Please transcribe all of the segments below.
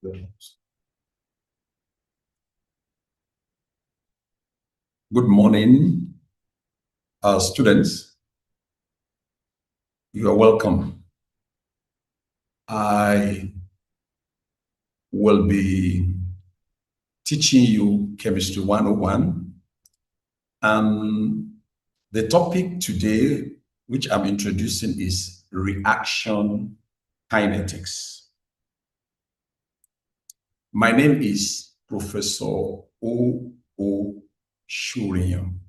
Good morning, students. You are welcome. I will be teaching you Chemistry 101. And the topic today, which I'm introducing, is reaction kinetics. My name is Professor OAU Shurian.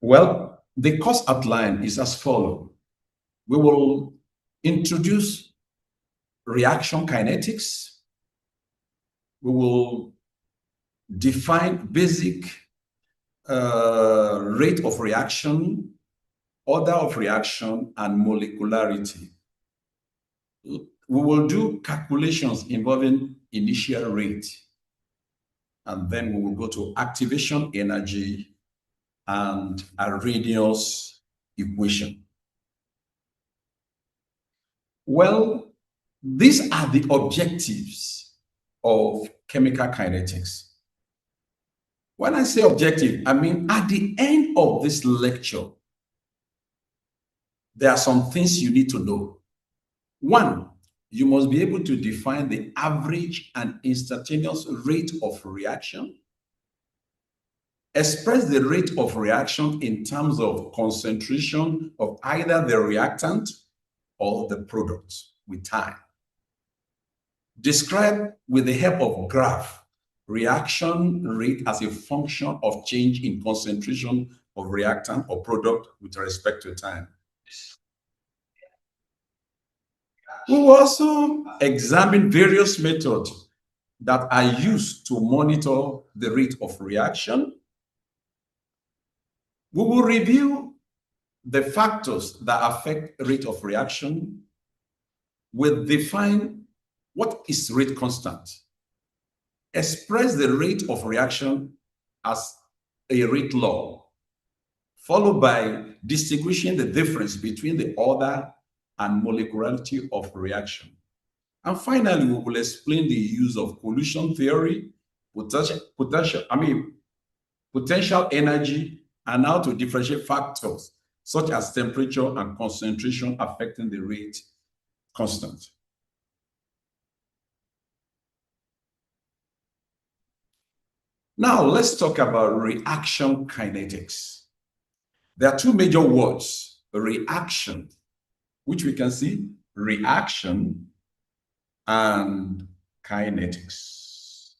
Well, the course outline is as follows. We will introduce reaction kinetics. We will define basic rate of reaction, order of reaction, and molecularity. We will do calculations involving initial rate, and then we will go to activation energy and Arrhenius equation. Well, these are the objectives of chemical kinetics. When I say objective, I mean at the end of this lecture, there are some things you need to know. One, you must be able to define the average and instantaneous rate of reaction. Express the rate of reaction in terms of concentration of either the reactant or the product with time. Describe with the help of graph reaction rate as a function of change in concentration of reactant or product with respect to time. We will also examine various methods that are used to monitor the rate of reaction. We will review the factors that affect rate of reaction. We'll define what is rate constant. Express the rate of reaction as a rate law, followed by distinguishing the difference between the order and molecularity of reaction. And finally, we will explain the use of collision theory, potential energy, and how to differentiate factors such as temperature and concentration affecting the rate constant. Now, let's talk about reaction kinetics. There are two major words, reaction, which we can see, reaction and kinetics.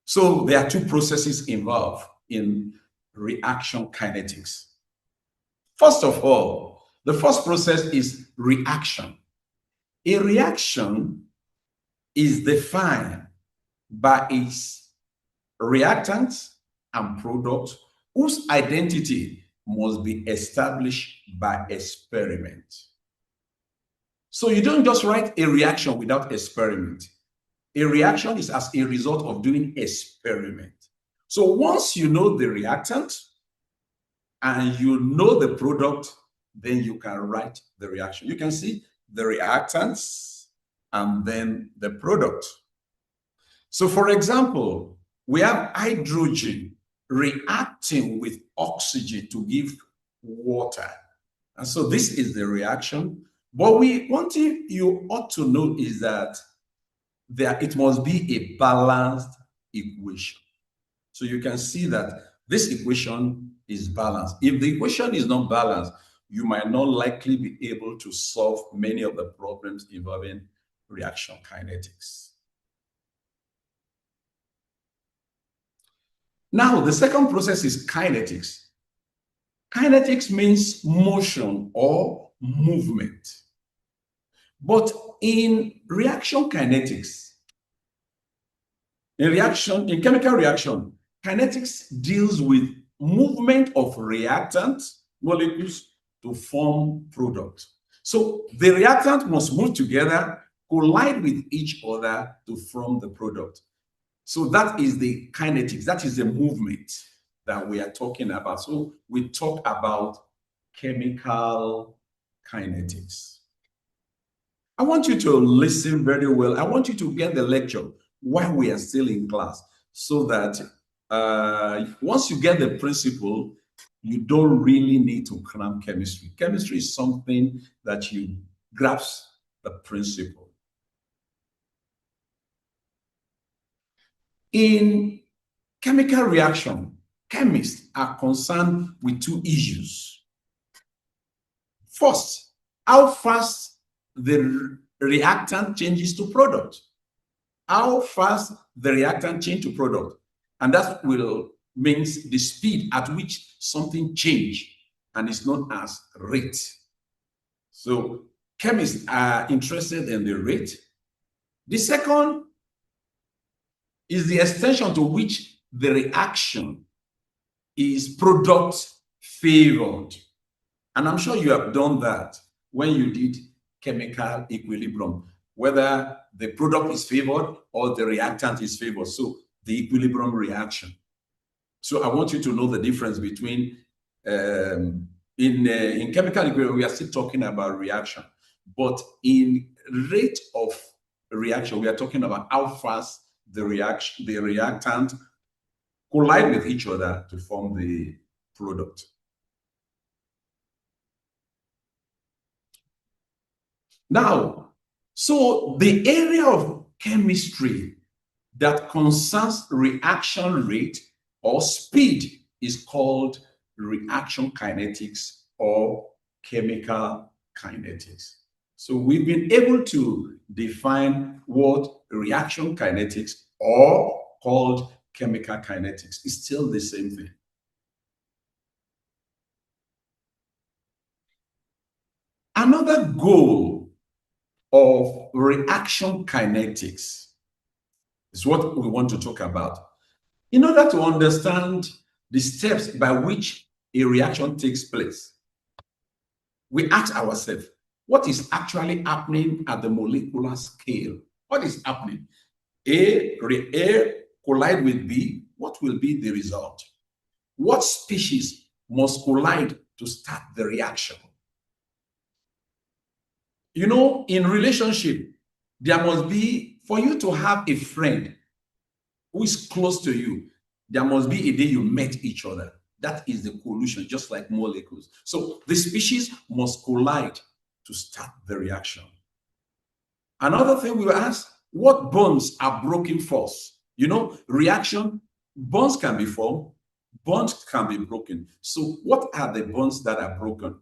So there are two processes involved in reaction kinetics. First of all, the first process is reaction. A reaction is defined by its reactant and product whose identity must be established by experiment. So you don't just write a reaction without experiment. A reaction is as a result of doing experiment. So once you know the reactant and you know the product, then you can write the reaction. You can see the reactants and then the product. So for example, we have hydrogen reacting with oxygen to give water. And so this is the reaction. But one thing you ought to know is that it must be a balanced equation. So you can see that this equation is balanced. If the equation is not balanced, you might not likely be able to solve many of the problems involving reaction kinetics. Now, the second process is kinetics. Kinetics means motion or movement. But in reaction kinetics, in chemical reaction, kinetics deals with movement of reactant molecules to form product. So the reactant must move together, collide with each other to form the product. So that is the kinetics, that is the movement that we are talking about. So we talk about chemical kinetics. I want you to listen very well. I want you to get the lecture while we are still in class so that once you get the principle, you don't really need to cram chemistry. Chemistry is something that you grasp the principle. In chemical reaction, chemists are concerned with two issues. First, how fast the reactant changes to product. How fast the reactant change to product. And that will means the speed at which something change and is known as rate. So chemists are interested in the rate. The second is the extension to which the reaction is product favored. And I'm sure you have done that when you did chemical equilibrium, whether the product is favored or the reactant is favored. So the equilibrium reaction. So I want you to know the difference between in chemical equilibrium, we are still talking about reaction, but in rate of reaction, we are talking about how fast the reactant collide with each other to form the product. Now, so the area of chemistry that concerns reaction rate or speed is called reaction kinetics or chemical kinetics. So we've been able to define what reaction kinetics or called chemical kinetics is still the same thing. Another goal of reaction kinetics is what we want to talk about. In order to understand the steps by which a reaction takes place, we ask ourselves, what is actually happening at the molecular scale? What is happening? A collide with B, what will be the result? What species must collide to start the reaction? You know, in relationship, there must be, for you to have a friend who is close to you, there must be a day you met each other. That is the collision, just like molecules. So the species must collide to start the reaction. Another thing we will ask, what bonds are broken first? You know, reaction, bonds can be formed, bonds can be broken. So what are the bonds that are broken?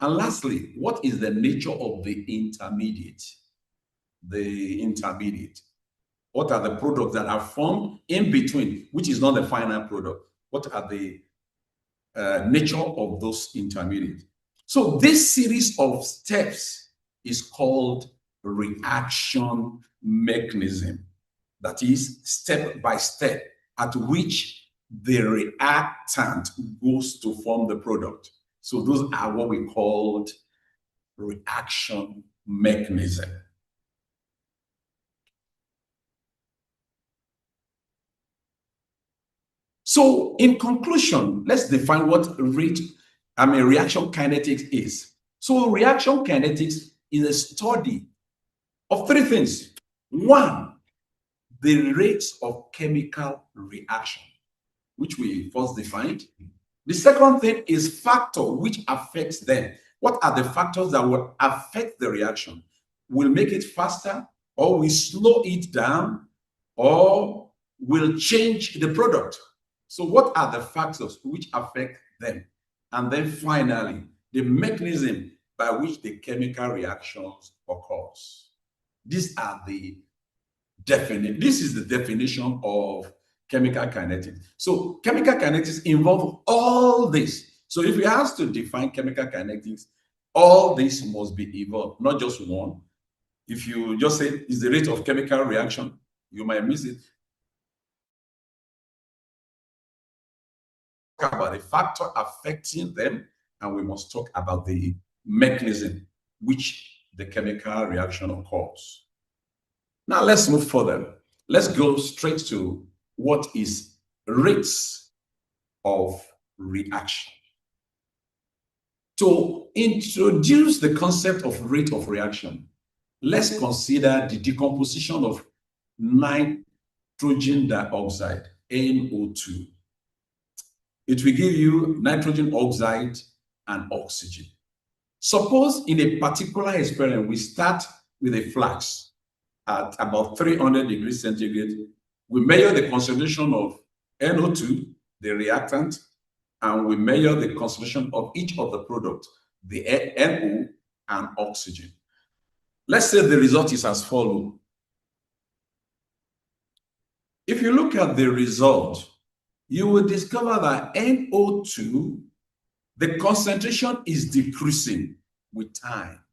And lastly, what is the nature of the intermediate? The intermediate. What are the products that are formed in between, which is not the final product? What are the nature of those intermediates? So this series of steps is called reaction mechanism. That is step by step at which the reactant goes to form the product. So those are what we called reaction mechanism. So in conclusion, let's define what reaction kinetics is. So reaction kinetics is a study of three things. One, the rates of chemical reaction, which we first defined. The second thing is factor which affects them. What are the factors that will affect the reaction? Will make it faster, or will slow it down, or will change the product? So what are the factors which affect them? And then finally, the mechanism by which the chemical reactions occurs. These are the this is the definition of chemical kinetics. So chemical kinetics involve all this. So if we ask to define chemical kinetics, all this must be involved, not just one. If you just say is the rate of chemical reaction, you might miss it. Talk about the factor affecting them, and we must talk about the mechanism which the chemical reaction occurs. Now let's move further. Let's go straight to what is rates of reaction. To introduce the concept of rate of reaction, let's consider the decomposition of nitrogen dioxide, NO2. It will give you nitrogen oxide and oxygen. Suppose in a particular experiment, we start with a flask at about 300 degrees centigrade. We measure the concentration of NO2, the reactant, and we measure the concentration of each of the products, the NO and oxygen. Let's say the result is as follows. If you look at the result, you will discover that NO2, the concentration is decreasing with time.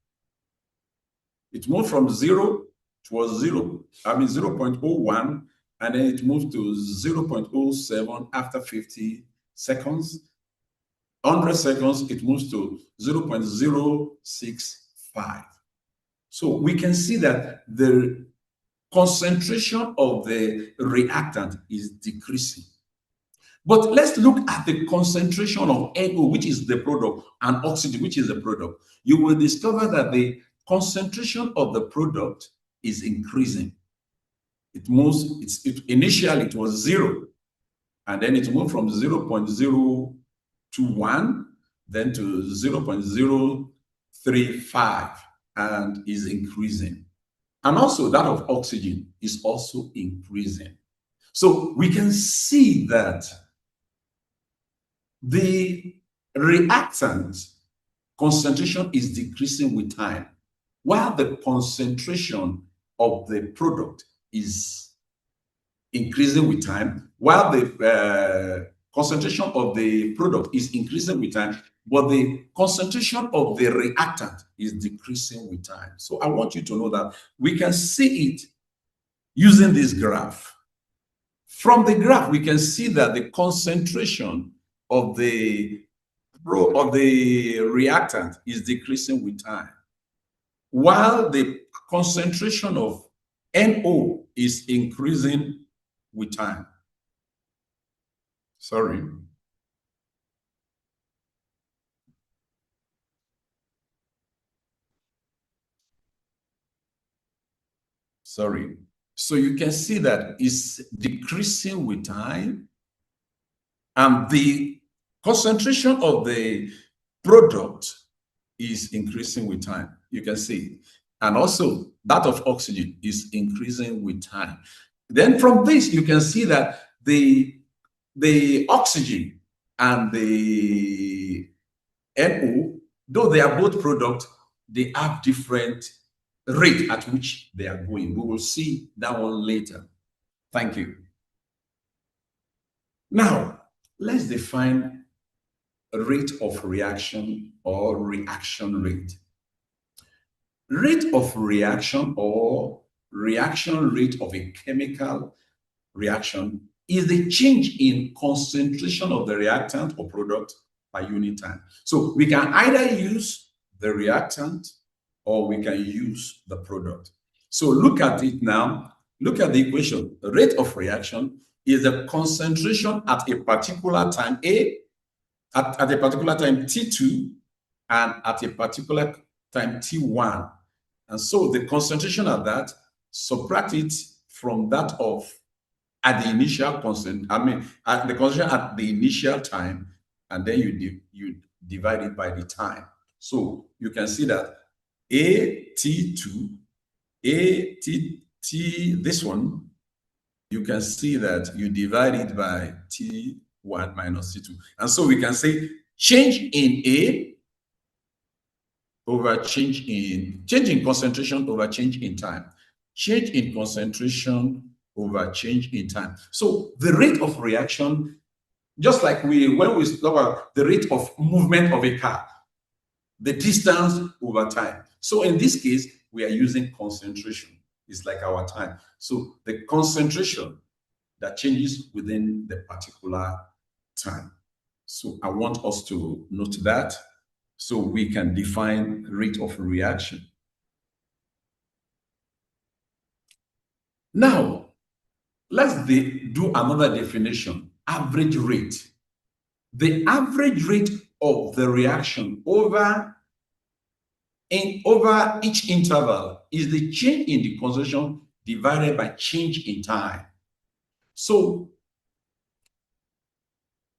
It moved from 0 to 0.01, and then it moved to 0.07 after 50 seconds. 100 seconds, it moves to 0.065. So we can see that the concentration of the reactant is decreasing. But let's look at the concentration of NO, which is the product, and oxygen, which is the product. You will discover that the concentration of the product is increasing. It moves, initially it was 0, and then it moved from 0.021, then to 0.035, and is increasing. And also that of oxygen is also increasing. So we can see that the reactant concentration is decreasing with time, while the concentration of the product is increasing with time, while the concentration of the product is increasing with time, but the concentration of the reactant is decreasing with time. So I want you to know that we can see it using this graph. From the graph, we can see that the concentration of the reactant is decreasing with time, while the concentration of NO is increasing with time. Sorry. So you can see that it's decreasing with time, and the concentration of the product is increasing with time. You can see. And also that of oxygen is increasing with time. Then from this, you can see that the oxygen and the NO, though they are both products, they have different rate at which they are going. We will see that one later. Thank you. Now, let's define rate of reaction or reaction rate. Rate of reaction or reaction rate of a chemical reaction is the change in concentration of the reactant or product by unit time. So we can either use the reactant or we can use the product. So look at it now. Look at the equation. The rate of reaction is the concentration at a particular time A, at a particular time T2, and at a particular time T1. And so the concentration at that, subtract it from that of at the initial constant, at the concentration at the initial time, and then you divide it by the time. So you can see that AT2, AT, this one, you can see that you divide it by T1 minus T2. And so we can say change in A over change in concentration over change in time. Change in concentration over change in time. So the rate of reaction, just like when we talk about the rate of movement of a car, the distance over time. So in this case, we are using concentration. It's like our time. So the concentration that changes within the particular time. So I want us to note that so we can define rate of reaction. Now, let's do another definition, average rate. The average rate of the reaction over each interval is the change in the concentration divided by change in time. So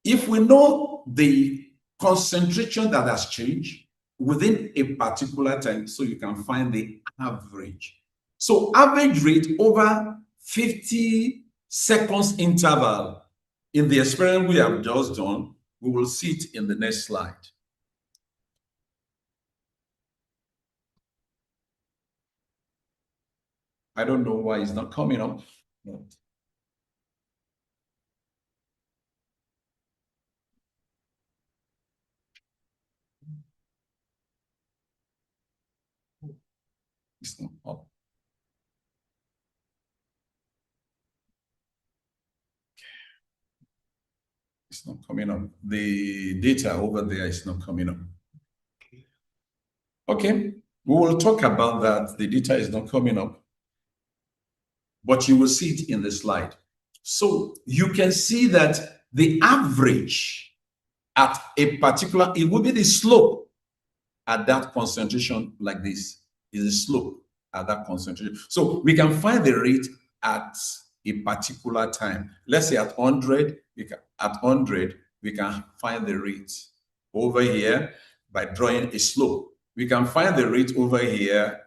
if we know the concentration that has changed within a particular time, so you can find the average. So average rate over 50 seconds interval in the experiment we have just done, we will see it in the next slide. I don't know why it's not coming up. No. It's not up. It's not coming up. The data over there is not coming up. Okay, we will talk about that. The data is not coming up, but you will see it in the slide. So you can see that the average at a particular, it will be the slope at that concentration like this, is the slope at that concentration. So we can find the rate at a particular time. Let's say at 100, we can find the rate over here by drawing a slope. We can find the rate over here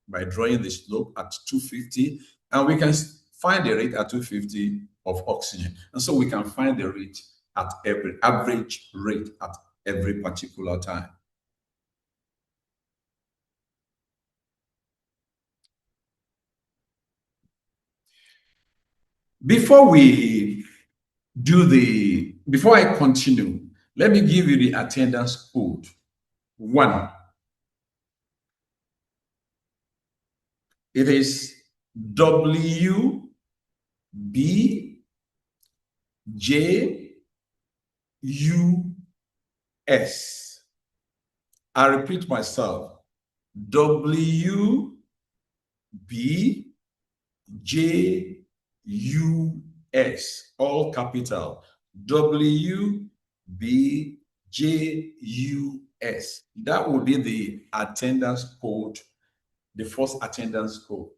by drawing the slope at 250, and we can find the rate at 250 of oxygen. And so we can find the rate at every average rate at every particular time. Before I continue, let me give you the attendance code. 1. It is W B J U S. I repeat myself. W B J U S, all capital. W B J U S. That would be the attendance code, the first attendance code.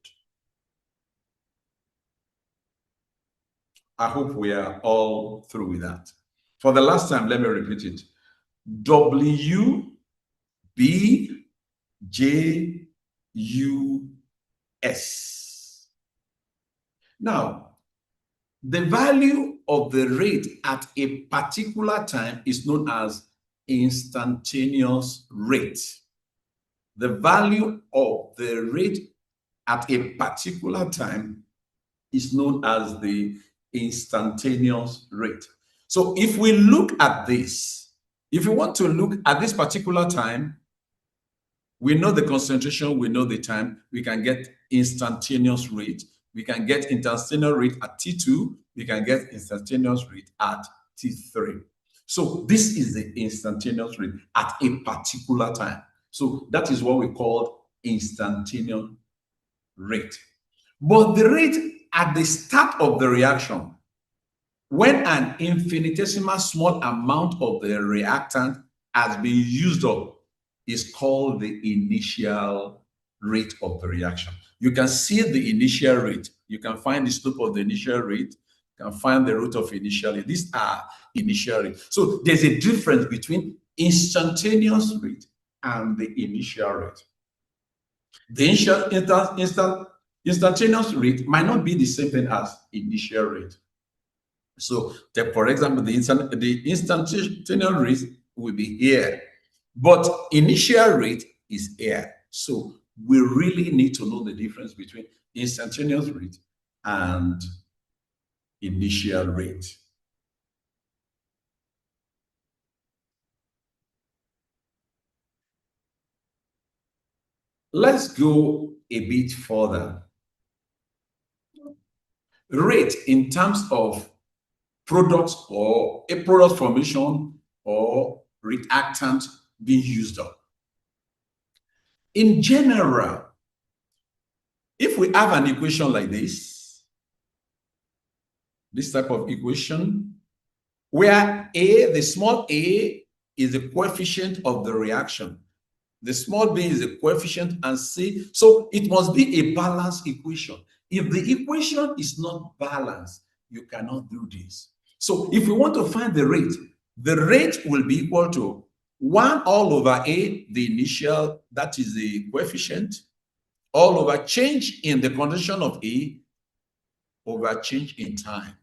I hope we are all through with that. For the last time, let me repeat it. W B J U S. Now, the value of the rate at a particular time is known as instantaneous rate. The value of the rate at a particular time is known as the instantaneous rate. So if we look at this, if you want to look at this particular time, we know the concentration, we know the time, we can get instantaneous rate. We can get instantaneous rate at T2, we can get instantaneous rate at T3. So this is the instantaneous rate at a particular time. So that is what we call instantaneous rate. But the rate at the start of the reaction, when an infinitesimal small amount of the reactant has been used up, is called the initial rate of the reaction. You can see the initial rate. You can find the slope of the initial rate. You can find the root of initial rate. These are initial rate. So there's a difference between instantaneous rate and the initial rate. The instantaneous rate might not be the same thing as initial rate. So, for example, the instantaneous rate will be here, but initial rate is here. So we really need to know the difference between instantaneous rate and initial rate. Let's go a bit further. Rate in terms of products or a product formation or reactant being used up. In general, if we have an equation like this type of equation, where A, the small a, is the coefficient of the reaction. The small b is the coefficient, and c, so it must be a balanced equation. If the equation is not balanced, you cannot do this. So if we want to find the rate will be equal to 1 all over a, the initial, that is the coefficient, all over change in the condition of a over change in time.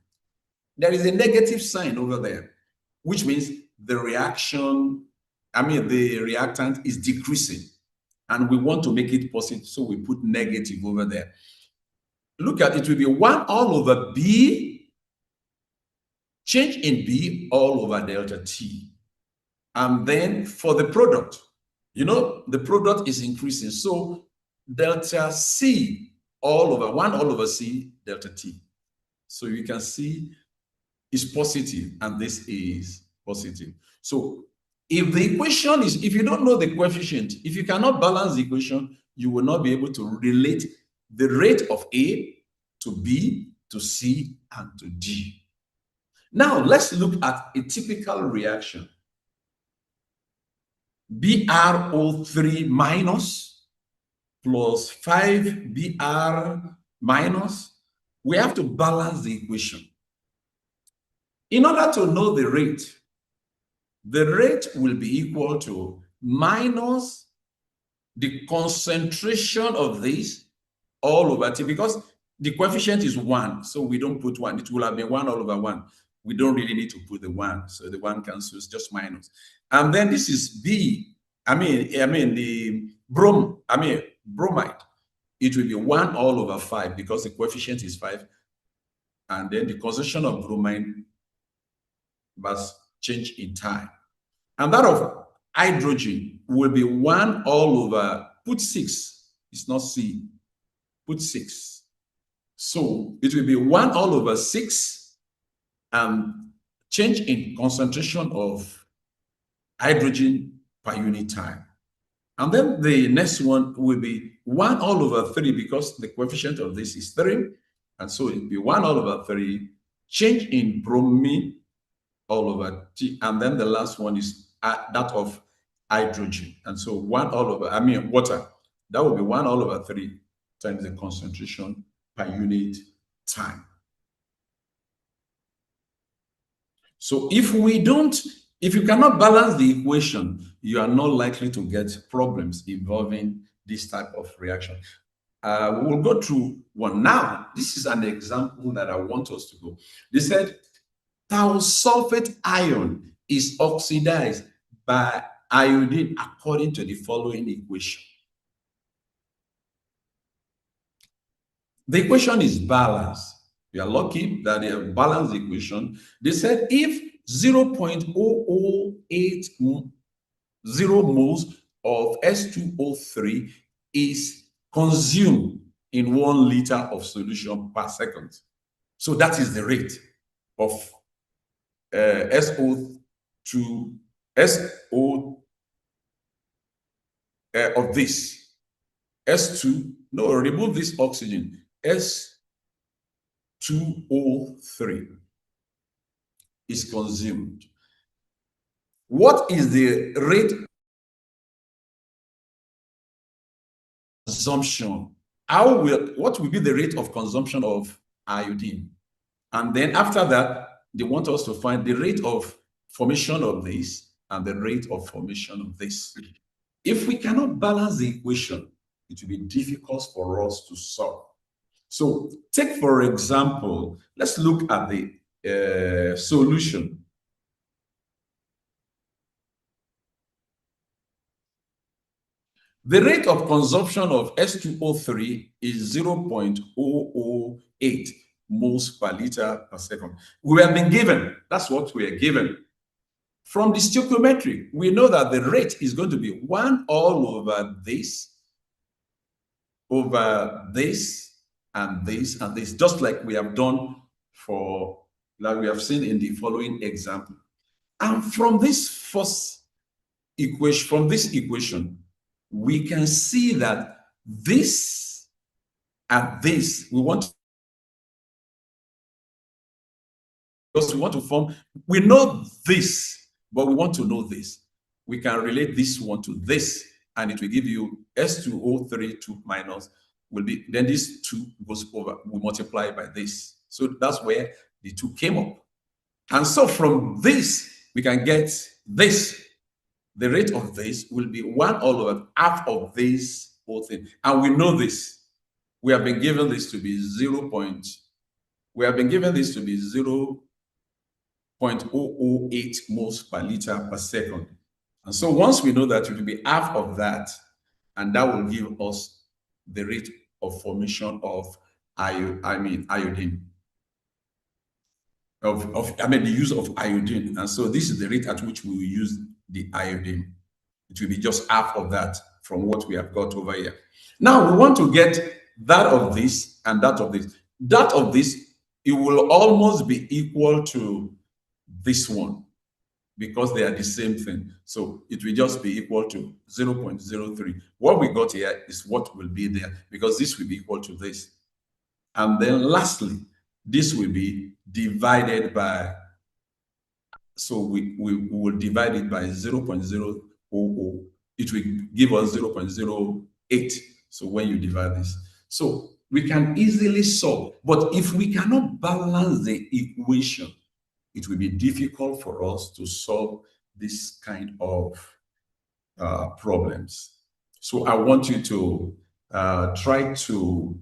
There is a negative sign over there, which means the reactant is decreasing, and we want to make it positive, so we put negative over there. Look at it, will be 1 all over b, change in b all over delta t. And then for the product, the product is increasing, so delta c all over 1 all over c delta t. So you can see is positive, and this is positive. So if the equation is, if you don't know the coefficient, if you cannot balance the equation, you will not be able to relate the rate of A to B to C and to D. Now let's look at a typical reaction. BrO3 minus plus 5Br minus. We have to balance the equation. In order to know the rate will be equal to minus the concentration of this all over t, because the coefficient is 1, so we don't put 1. It will have been 1 all over 1. We don't really need to put the 1, so the 1 cancels, just minus. And then this is B, the bromide. It will be 1 all over 5 because the coefficient is 5. And then the concentration of bromine must change in time. And that of hydrogen will be 1 all over, put 6, it's not C, put 6. So it will be 1 all over 6, and change in concentration of hydrogen per unit time. And then the next one will be 1 all over 3 because the coefficient of this is 3. And so it will be 1 all over 3, change in bromine all over T, and then the last one is that of hydrogen. And so 1 all over, water, that will be 1 all over 3 times the concentration per unit time. So if you cannot balance the equation, you are not likely to get problems involving this type of reaction. We'll go through one now. This is an example that I want us to go. They said thiosulfate ion is oxidized by iodine according to the following equation. The equation is balanced. We are lucky that they have balanced the equation. They said if 0.0080 moles of S2O3 is consumed in 1 liter of solution per second. So that is the rate of of this S2, no, remove this oxygen, S2O3 is consumed. What is the rate consumption? What will be the rate of consumption of iodine? And then after that, they want us to find the rate of formation of this and the rate of formation of this. If we cannot balance the equation, it will be difficult for us to solve. So take, for example, let's look at the solution. The rate of consumption of S2O3 is 0.008 moles per liter per second. We have been given, that's what we are given. From the stoichiometry, we know that the rate is going to be 1 all over this, and this, and this, just like we have done like we have seen in the following example. And from this first equation, we can see that this and this, because we want to form, we know this but we want to know this. We can relate this one to this, and it will give you S2O3 2 minus will be, then this 2 goes over, we multiply by this. So that's where the 2 came up. And so from this, we can get this. The rate of this will be 1 over half of this whole thing. And we know this. We have been given this to be 0.008 moles per liter per second. And so once we know that, it will be half of that, and that will give us the rate of formation of iodine. The use of iodine. And so this is the rate at which we will use the iodine. It will be just half of that from what we have got over here. Now we want to get that of this and that of this. That of this, it will almost be equal to this one because they are the same thing. So it will just be equal to 0.03. What we got here is what will be there because this will be equal to this. And then lastly, this will be divided by, so we will divide it by 0.000. It will give us 0.08. So when you divide this, so we can easily solve. But if we cannot balance the equation, it will be difficult for us to solve this kind of problems. So I want you to try to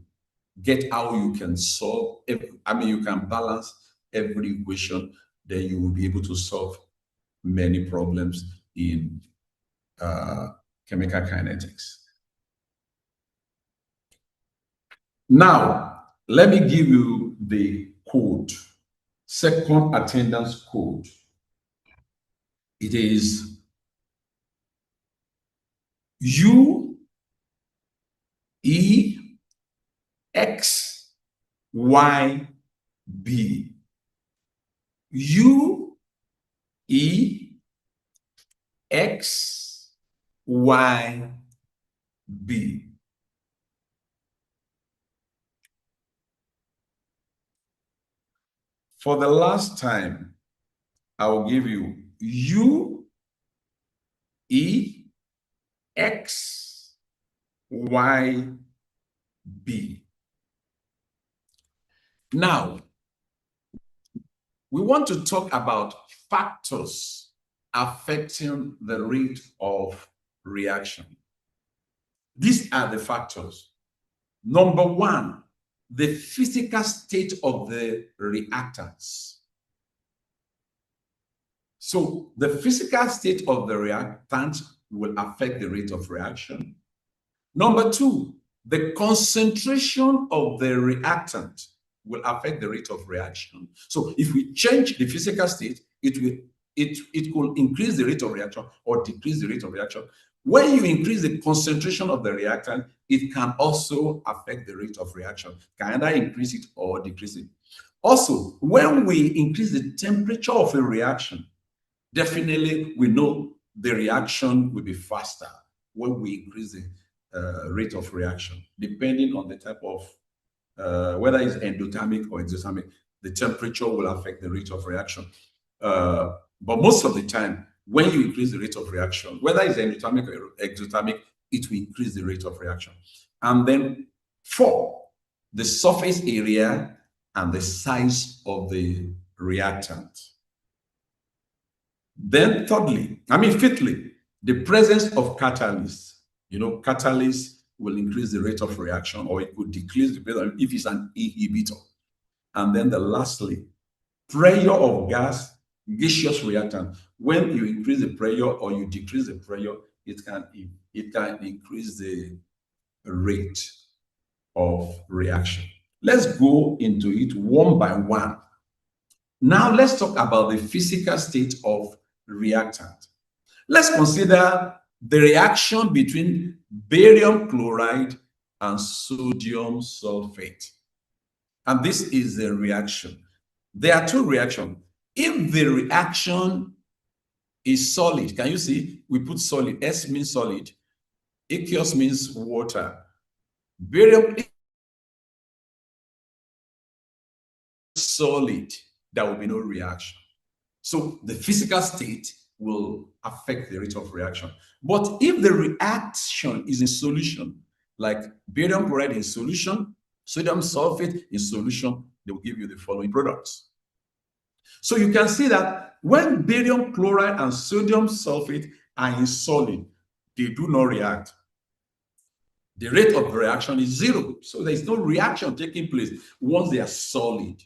get how you can solve. You can balance every equation, then you will be able to solve many problems in chemical kinetics. Now, let me give you the code, second attendance code. It is U E X Y B. U E X Y B. For the last time, I will give you U E X Y B. Now, we want to talk about factors affecting the rate of reaction. These are the factors. Number one, the physical state of the reactants. So the physical state of the reactant will affect the rate of reaction. Number two, the concentration of the reactant will affect the rate of reaction. So if we change the physical state, it could increase the rate of reaction or decrease the rate of reaction. When you increase the concentration of the reactant, it can also affect the rate of reaction. Can either increase it or decrease it. Also, when we increase the temperature of a reaction, definitely we know the reaction will be faster when we increase the rate of reaction, depending on the type of, whether it's endothermic or exothermic, the temperature will affect the rate of reaction. But most of the time, when you increase the rate of reaction, whether it's endothermic or exothermic, it will increase the rate of reaction. And then 4, the surface area and the size of the reactant. Then fifthly, the presence of catalysts. Catalysts will increase the rate of reaction, or it could decrease the rate if it's an inhibitor. And then lastly, pressure of gaseous reactant. When you increase the pressure or you decrease the pressure, it can increase the rate of reaction. Let's go into it one by one. Now let's talk about the physical state of reactant. Let's consider the reaction between barium chloride and sodium sulfate. And this is a reaction. There are two reactions. If the reaction is solid, can you see? We put solid. S means solid. Aqueous means water. Barium is solid. There will be no reaction. So the physical state will affect the rate of reaction. But if the reaction is in solution, like barium chloride in solution, sodium sulfate in solution, they will give you the following products. So you can see that when barium chloride and sodium sulfate are in solid, they do not react. The rate of reaction is zero. So there's no reaction taking place once they are solid.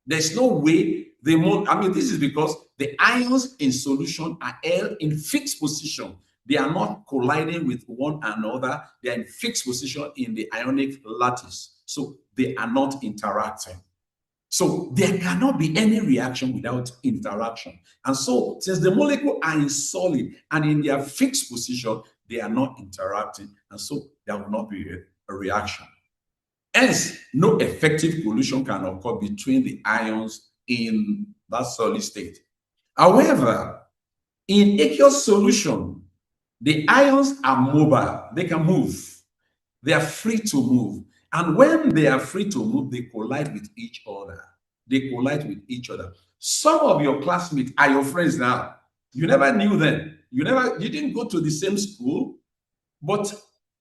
There's no way they won't. I mean, this is because the ions in solution are held in fixed position. They are not colliding with one another. They are in fixed position in the ionic lattice. So they are not interacting. So there cannot be any reaction without interaction. And so since the molecules are in solid and in their fixed position, they are not interacting. And so there will not be a reaction. Hence, no effective collision can occur between the ions in that solid state. However, in aqueous solution, the ions are mobile. They can move. They are free to move. And when they are free to move, they collide with each other. They collide with each other. Some of your classmates are your friends now. You never knew them. You didn't go to the same school, but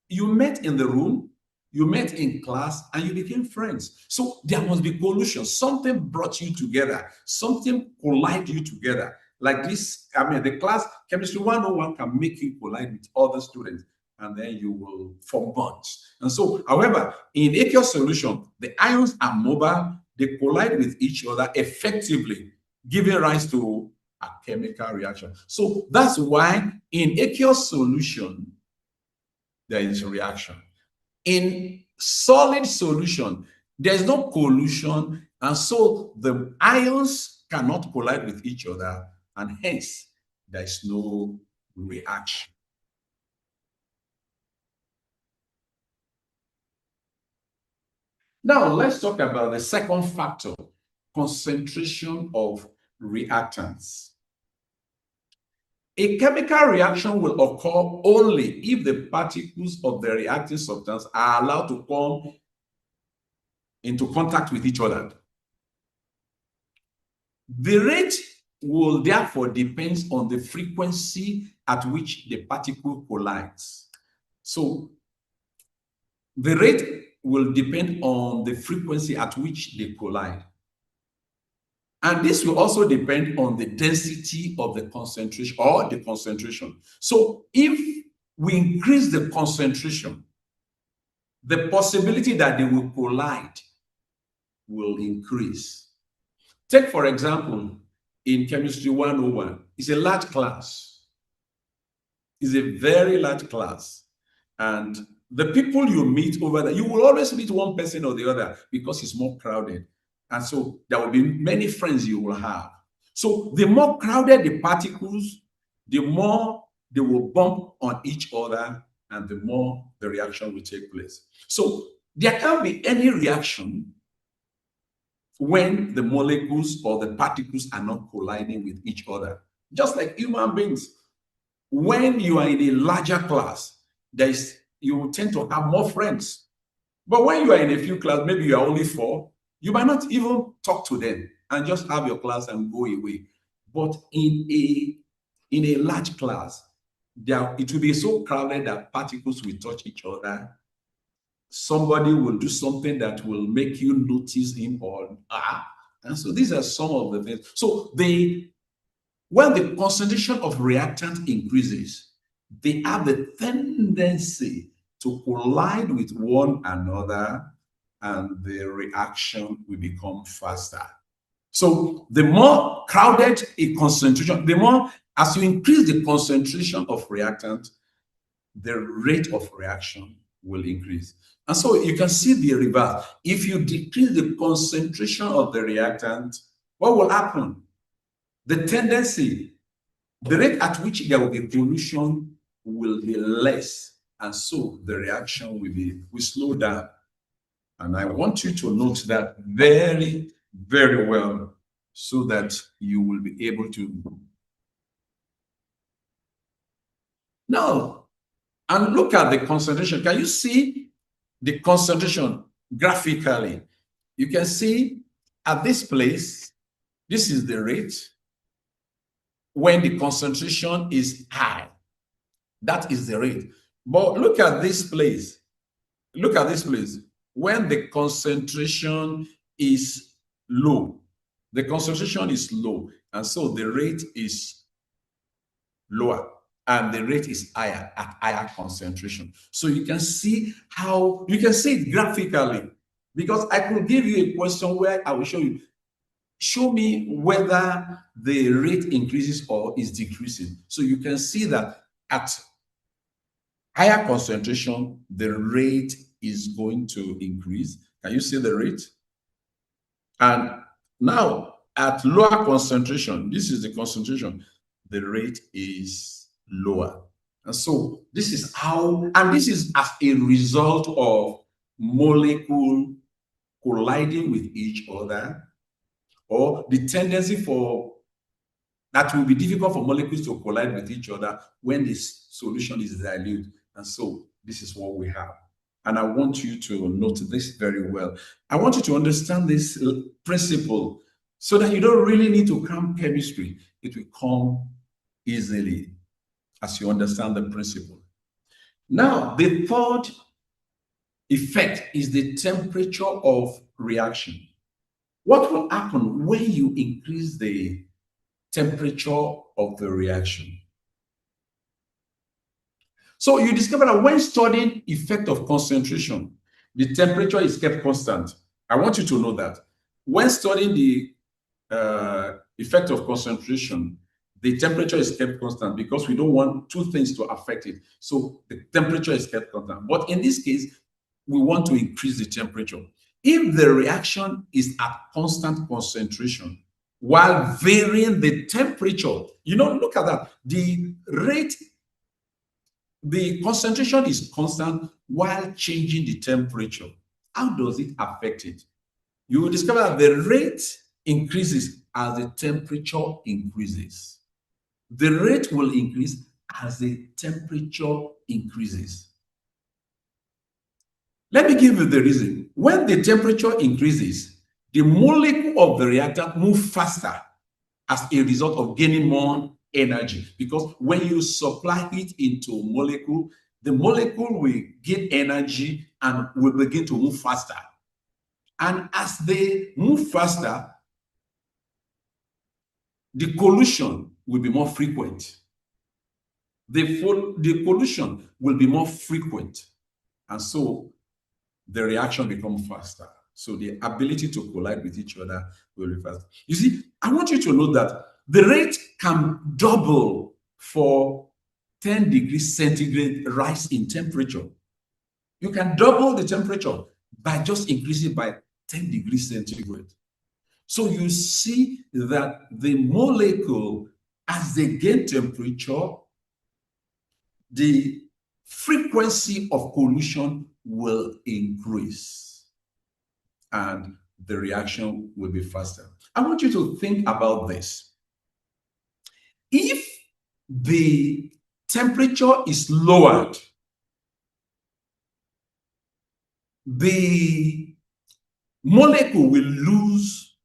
you met in the room, you met in class, and you became friends. So there must be collusion. Something brought you together. Something collided you together. Like this, I mean, the class chemistry 101 can make you collide with other students, and then you will form bonds. And so, however, in aqueous solution, the ions are mobile, they collide with each other effectively, giving rise to a chemical reaction. So that's why in aqueous solution, there is a reaction. In solid solution, there's no collusion, and so the ions cannot collide with each other, and hence there is no reaction. Now, let's talk about the second factor, concentration of reactants. A chemical reaction will occur only if the particles of the reacting substance are allowed to come into contact with each other. The rate will therefore depend on the frequency at which the particle collides. So the rate will depend on the frequency at which they collide. And this will also depend on the density of the concentration or the concentration. So if we increase the concentration, the possibility that they will collide will increase. Take, for example, in chemistry 101, it's a large class. It's a very large class. And the people you meet over there, you will always meet one person or the other because it's more crowded. And so there will be many friends you will have. So the more crowded the particles, the more they will bump on each other and the more the reaction will take place. So there can't be any reaction when the molecules or the particles are not colliding with each other. Just like human beings, when you are in a larger class, you tend to have more friends. But when you are in a few class, maybe you are only 4, you might not even talk to them and just have your class and go away. But in a large class, it will be so crowded that particles will touch each other. Somebody will do something that will make you notice him or and so these are some of the things. So when the concentration of reactant increases, they have the tendency to collide with one another and the reaction will become faster. So the more crowded a concentration, the more as you increase the concentration of reactant, the rate of reaction will increase. And so you can see the reverse. If you decrease the concentration of the reactant, what will happen? The tendency, the rate at which there will be pollution will be less. And so the reaction will slow down. And I want you to note that very, very well so that you will be able to. Now, and look at the concentration. Can you see the concentration graphically? You can see at this place, this is the rate. when the concentration is high. That is the rate. But look at this place. Look at this place. When the concentration is low, the concentration is low, and so the rate is lower and the rate is higher at higher concentration. So you can see how you can see it graphically, because I could give you a question where I will show me whether the rate increases or is decreasing. So you can see that at higher concentration, the rate is going to increase. Can you see the rate? And now at lower concentration, this is the concentration, the rate is lower. And so this is how, and this is as a result of molecule colliding with each other, or the tendency for that will be difficult for molecules to collide with each other when this solution is dilute. And so this is what we have. And I want you to note this very well. I want you to understand this principle so that you don't really need to cram chemistry. It will come easily as you understand the principle. Now, the third effect is the temperature of reaction. What will happen when you increase the temperature of the reaction? So you discover that when studying effect of concentration, the temperature is kept constant. I want you to know that. When studying the effect of concentration, the temperature is kept constant because we don't want two things to affect it. So the temperature is kept constant. But in this case, we want to increase the temperature. If the reaction is at constant concentration while varying the temperature, look at that. The concentration is constant while changing the temperature. How does it affect it? You will discover that the rate increases as the temperature increases. The rate will increase as the temperature increases. Let me give you the reason. When the temperature increases, the molecule of the reactor moves faster as a result of gaining more energy. Because when you supply heat into a molecule, the molecule will gain energy and will begin to move faster. And as they move faster, the collision will be more frequent. The collision will be more frequent. And so the reaction becomes faster. So the ability to collide with each other will be faster. You see, I want you to know that the rate can double for 10 degrees centigrade rise in temperature. You can double the temperature by just increasing by 10 degrees centigrade. So you see that the molecule, as they gain temperature, the frequency of collision will increase and the reaction will be faster. I want you to think about this. If the temperature is lowered, the molecule will lose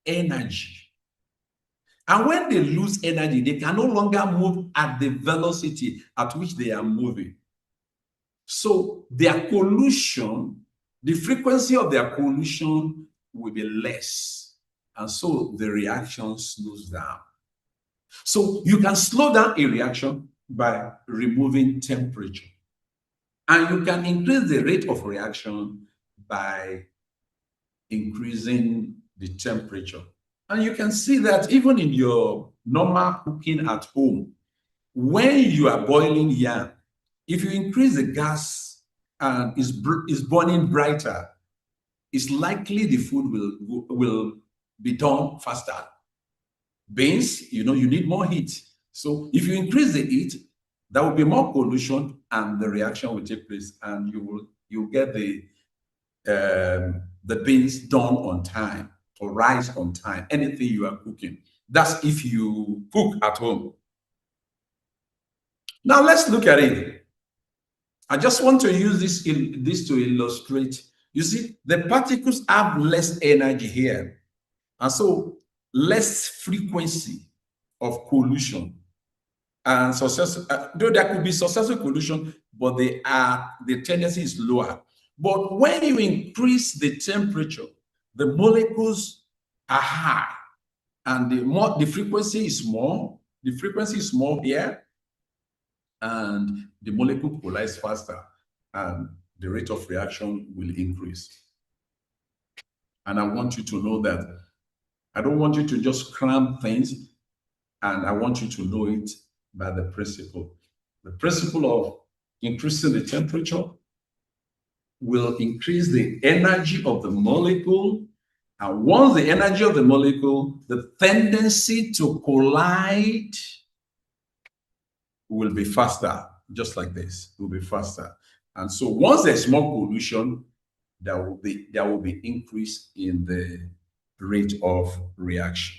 energy. And when they lose energy, they can no longer move at the velocity at which they are moving. So their collision, the frequency of their collision will be less. And so the reaction slows down. So you can slow down a reaction by removing temperature. And you can increase the rate of reaction by increasing the temperature. And you can see that even in your normal cooking at home, when you are boiling yam, if you increase the gas and is burning brighter, it's likely the food will be done faster. Beans, you need more heat. So if you increase the heat, there will be more collision and the reaction will take place, and you'll get the beans done on time or rice on time, anything you are cooking. That's if you cook at home. Now let's look at it. I just want to use this to illustrate. You see, the particles have less energy here, and so less frequency. of collision. And though there could be successful collision, but the tendency is lower. But when you increase the temperature, the molecules are high, and the frequency is more. The frequency is more here, and the molecule collides faster, and the rate of reaction will increase. And I want you to know that. I don't want you to just cram things, and I want you to know it by the principle. The principle of increasing the temperature will increase the energy of the molecule. And once the energy of the molecule, the tendency to collide will be faster, just like this, will be faster. And so once there's more collision, there will be increase in the rate of reaction.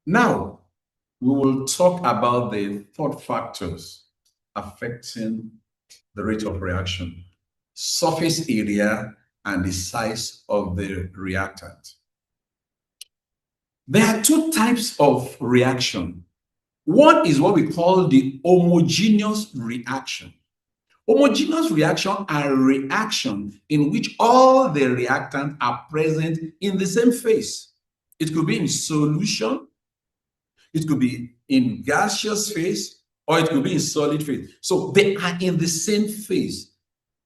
Now, we will talk about the third factors affecting the rate of reaction: surface area and the size of the reactant. There are two types of reaction. One is what we call the homogeneous reaction. Homogeneous reaction are reactions in which all the reactants are present in the same phase. It could be in solution, it could be in gaseous phase, or it could be in solid phase. So they are in the same phase.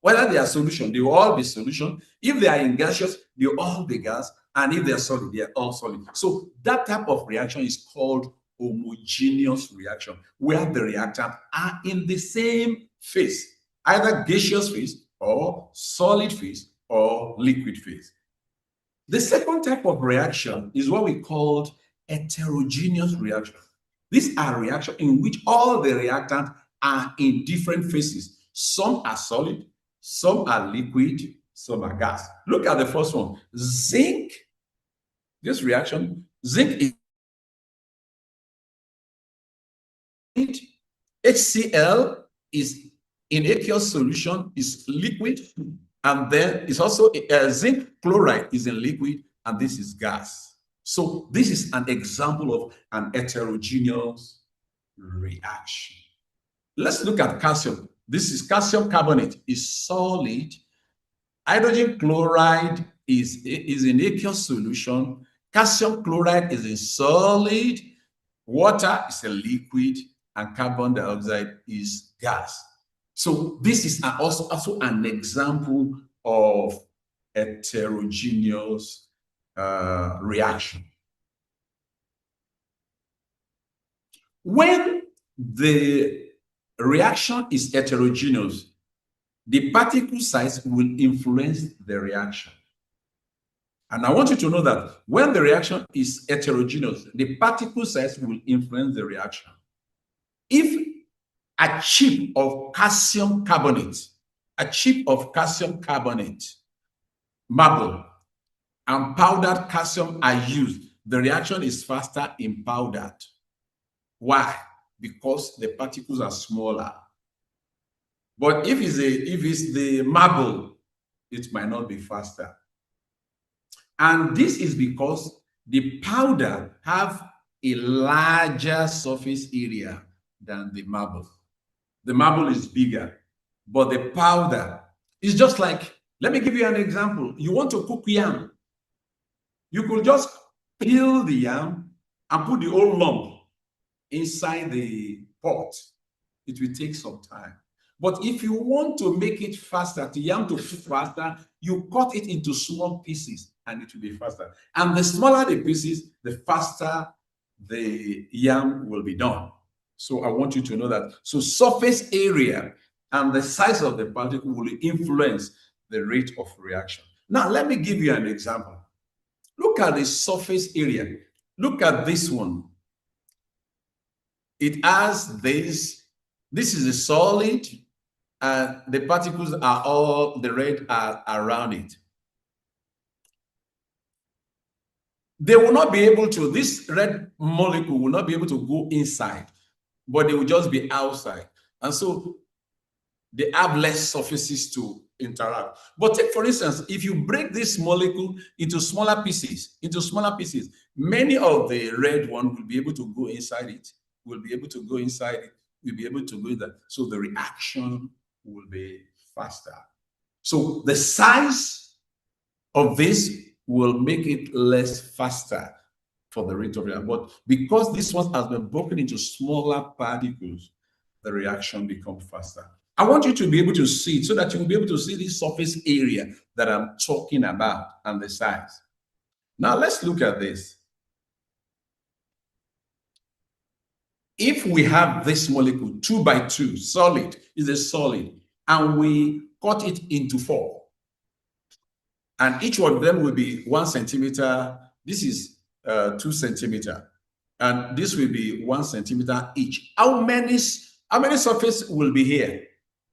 Whether they are solution, they will all be solution. If they are in gaseous, they will all be gas. And if they are solid, they are all solid. So that type of reaction is called homogeneous reaction, where the reactants are in the same phase, either gaseous phase or solid phase or liquid phase. The second type of reaction is what we called heterogeneous reaction. These are reactions in which all the reactants are in different phases. Some are solid, some are liquid, some are gas. Look at the first one. Zinc, this reaction, zinc is HCl is in aqueous solution, is liquid, and then it's also zinc chloride is in liquid, and this is gas. So this is an example of an heterogeneous reaction. Let's look at calcium. This is calcium carbonate, is solid. Hydrogen chloride is in aqueous solution. Calcium chloride is in solid. Water is a liquid, and carbon dioxide is gas. So this is also an example of heterogeneous reaction. When the reaction is heterogeneous, the particle size will influence the reaction. And I want you to know that when the reaction is heterogeneous, the particle size will influence the reaction. If a chip of calcium carbonate, marble, and powdered calcium are used, the reaction is faster in powdered. Why? Because the particles are smaller. But if it's the marble, it might not be faster. And this is because the powder have a larger surface area than the marble. The marble is bigger, but the powder is just like, let me give you an example. You want to cook yam. You could just peel the yam and put the whole lump inside the pot. It will take some time. But if you want to make it faster, the yam to cook faster, you cut it into small pieces and it will be faster. And the smaller the pieces, the faster the yam will be done. So I want you to know that. So surface area and the size of the particle will influence the rate of reaction. Now, let me give you an example. Look at the surface area. Look at this one. It has this is a solid, and the particles are all, the red are around it. They will not be able to, this red molecule will not be able to go inside, but they will just be outside. And so they have less surfaces to interact. But take, for instance, if you break this molecule into smaller pieces, many of the red one will be able to go inside it, will be able to go inside it, will be able to go in that. So the reaction will be faster. So the size of this will make it less faster for the rate of reaction. But because this one has been broken into smaller particles, the reaction becomes faster. I want you to be able to see it so that you will be able to see this surface area that I'm talking about and the size. Now let's look at this. If we have this molecule 2 by 2 solid, is a solid, and we cut it into 4, and each one of them will be 1 centimeter. This is 2 centimeter, and this will be 1 centimeter each. How many surfaces will be here?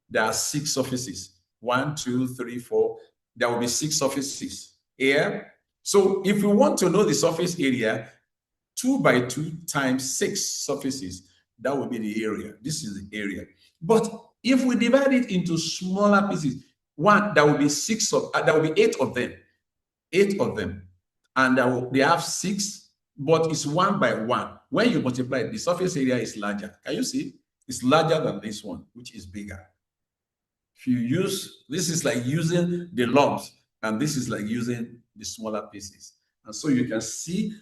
There are 6 surfaces. 1, 2, 3, 4. There will be 6 surfaces here. So if we want to know the surface area, 2 by 2 times 6 surfaces, that will be the area. This is the area. But if we divide it into smaller pieces, there will be 6 of there will be 8 of them. 8 of them. And they have 6, but it's 1 by 1. When you multiply it, the surface area is larger. Can you see? It's larger than this one, which is bigger. If you use, this is like using the lumps, and this is like using the smaller pieces. And so you can see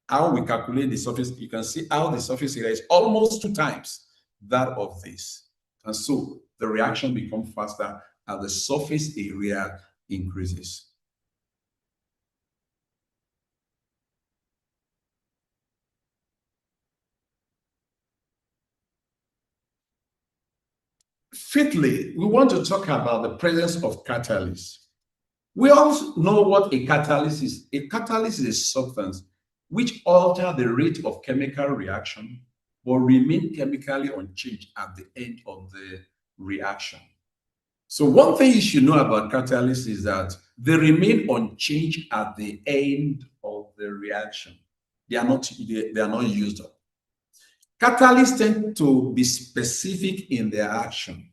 how we calculate the surface. You can see how the surface area is almost 2 times that of this. And so the reaction becomes faster as the surface area increases. Fifthly, we want to talk about the presence of catalysts. We all know what a catalyst is. A catalyst is a substance which alters the rate of chemical reaction but remain chemically unchanged at the end of the reaction. So one thing you should know about catalysts is that they remain unchanged at the end of the reaction. They are not used up. Catalysts tend to be specific in their action.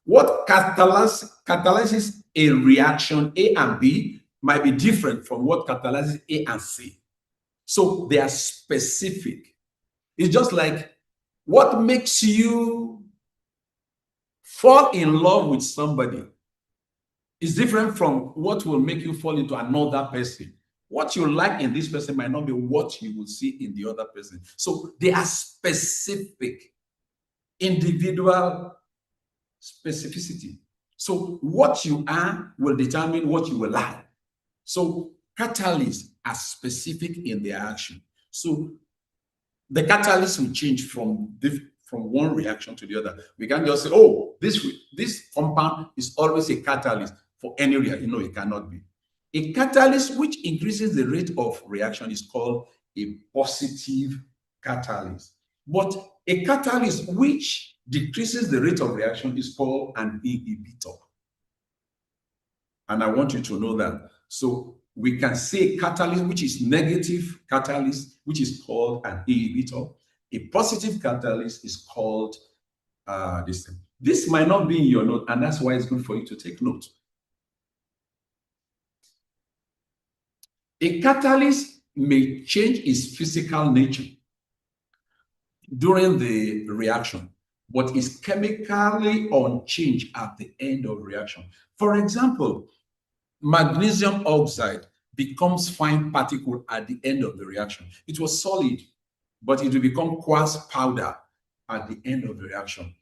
What catalyzes a reaction A and B might be different from what catalyzes A and C. So they are specific. It's just like what makes you fall in love with somebody is different from what will make you fall into another person. What you like in this person might not be what you will see in the other person. So they are specific, individual specificity. So what you are will determine what you will like. So catalysts are specific in their action. So the catalyst will change from one reaction to the other. We can't just say, oh, this compound is always a catalyst for any reaction. No, it cannot be. A catalyst which increases the rate of reaction is called a positive catalyst. But a catalyst which decreases the rate of reaction is called an inhibitor. And I want you to know that. So we can say catalyst which is negative catalyst, which is called an inhibitor. A positive catalyst is called this thing. This might not be in your note, and that's why it's good for you to take note. A catalyst may change its physical nature during the reaction, but is chemically unchanged at the end of reaction. For example, magnesium oxide becomes fine particle at the end of the reaction. It was solid, but it will become quartz powder at the end of the reaction.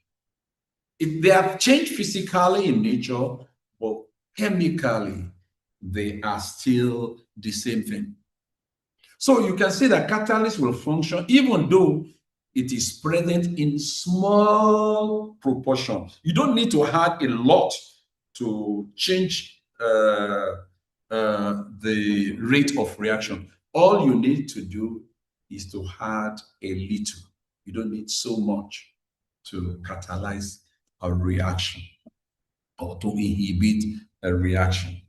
They have changed physically in nature, but chemically, they are still the same thing. So you can see that catalyst will function even though it is present in small proportion. You don't need to add a lot to change the rate of reaction. All you need to do is to add a little. You don't need so much to catalyze a reaction or to inhibit a reaction.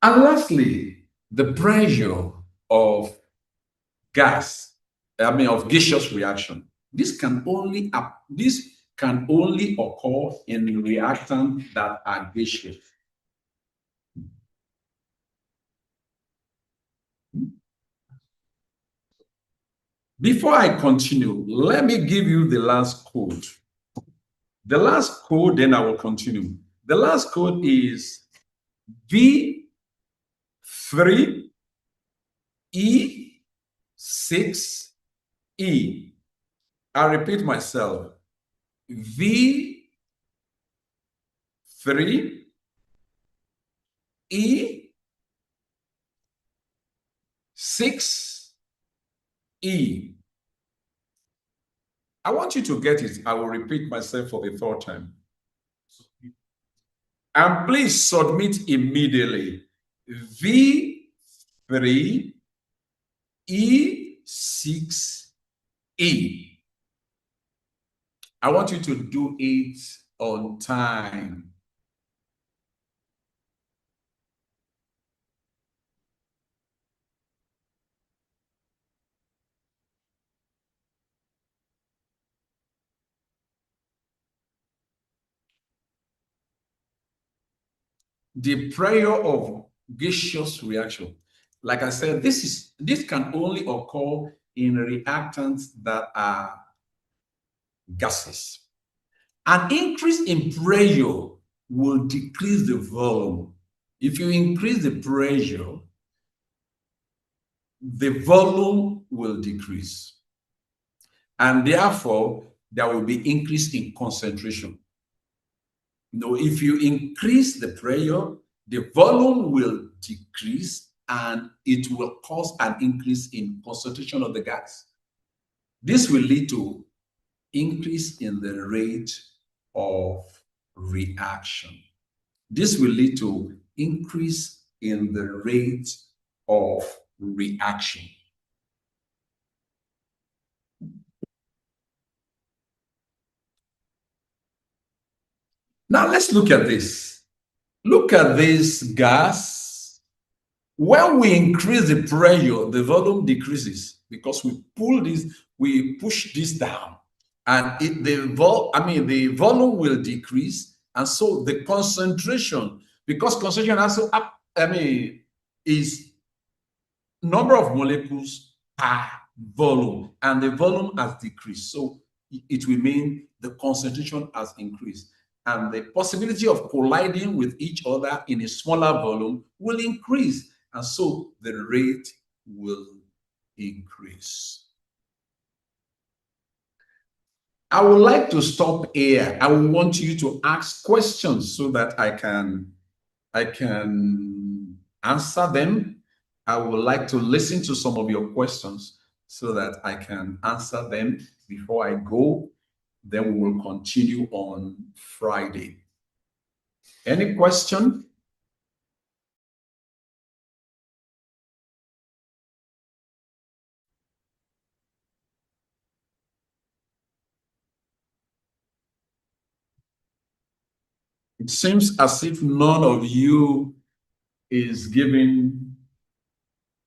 And lastly, the pressure of gaseous reaction. This can only occur in reactants that are gaseous. Before I continue, let me give you the last code. The last code, then I will continue. The last code is V3E6E. I repeat myself. V3E6E. I want you to get it. I will repeat myself for the third time. And please submit immediately. V3E6E. I want you to do it on time. The prayer of gaseous reaction. Like I said, this can only occur in reactants that are gases. An increase in pressure will decrease the volume. If you increase the pressure, the volume will decrease. And therefore, there will be increase in concentration. If you increase the pressure, the volume will decrease and it will cause an increase in concentration of the gas. This will lead to increase in the rate of reaction. This will lead to increase in the rate of reaction. Now let's look at this. Look at this gas. When we increase the pressure, the volume decreases because we push this down, and the volume will decrease, and so the concentration, because concentration also is number of molecules per volume, and the volume has decreased. So it will mean the concentration has increased. And the possibility of colliding with each other in a smaller volume will increase. And so the rate will increase. I would like to stop here. I want you to ask questions so that I can answer them. I would like to listen to some of your questions so that I can answer them before I go. Then we will continue on Friday. Any question? It seems as if none of you is giving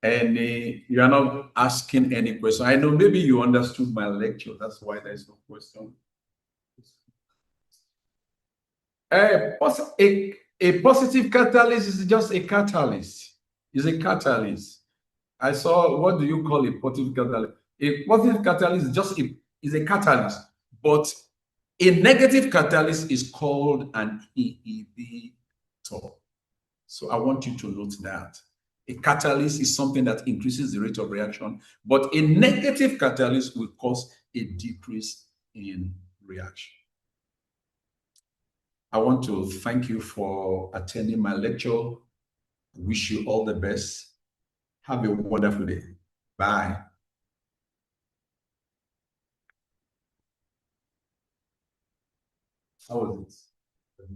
you are not asking any question. I know maybe you understood my lecture. That's why there's no question. A positive catalyst is just a catalyst. It's a catalyst. I saw, what do you call a positive catalyst? A positive catalyst is a catalyst, but a negative catalyst is called an inhibitor. So I want you to note that. A catalyst is something that increases the rate of reaction, but a negative catalyst will cause a decrease in reaction. I want to thank you for attending my lecture. I wish you all the best. Have a wonderful day. Bye. How was it?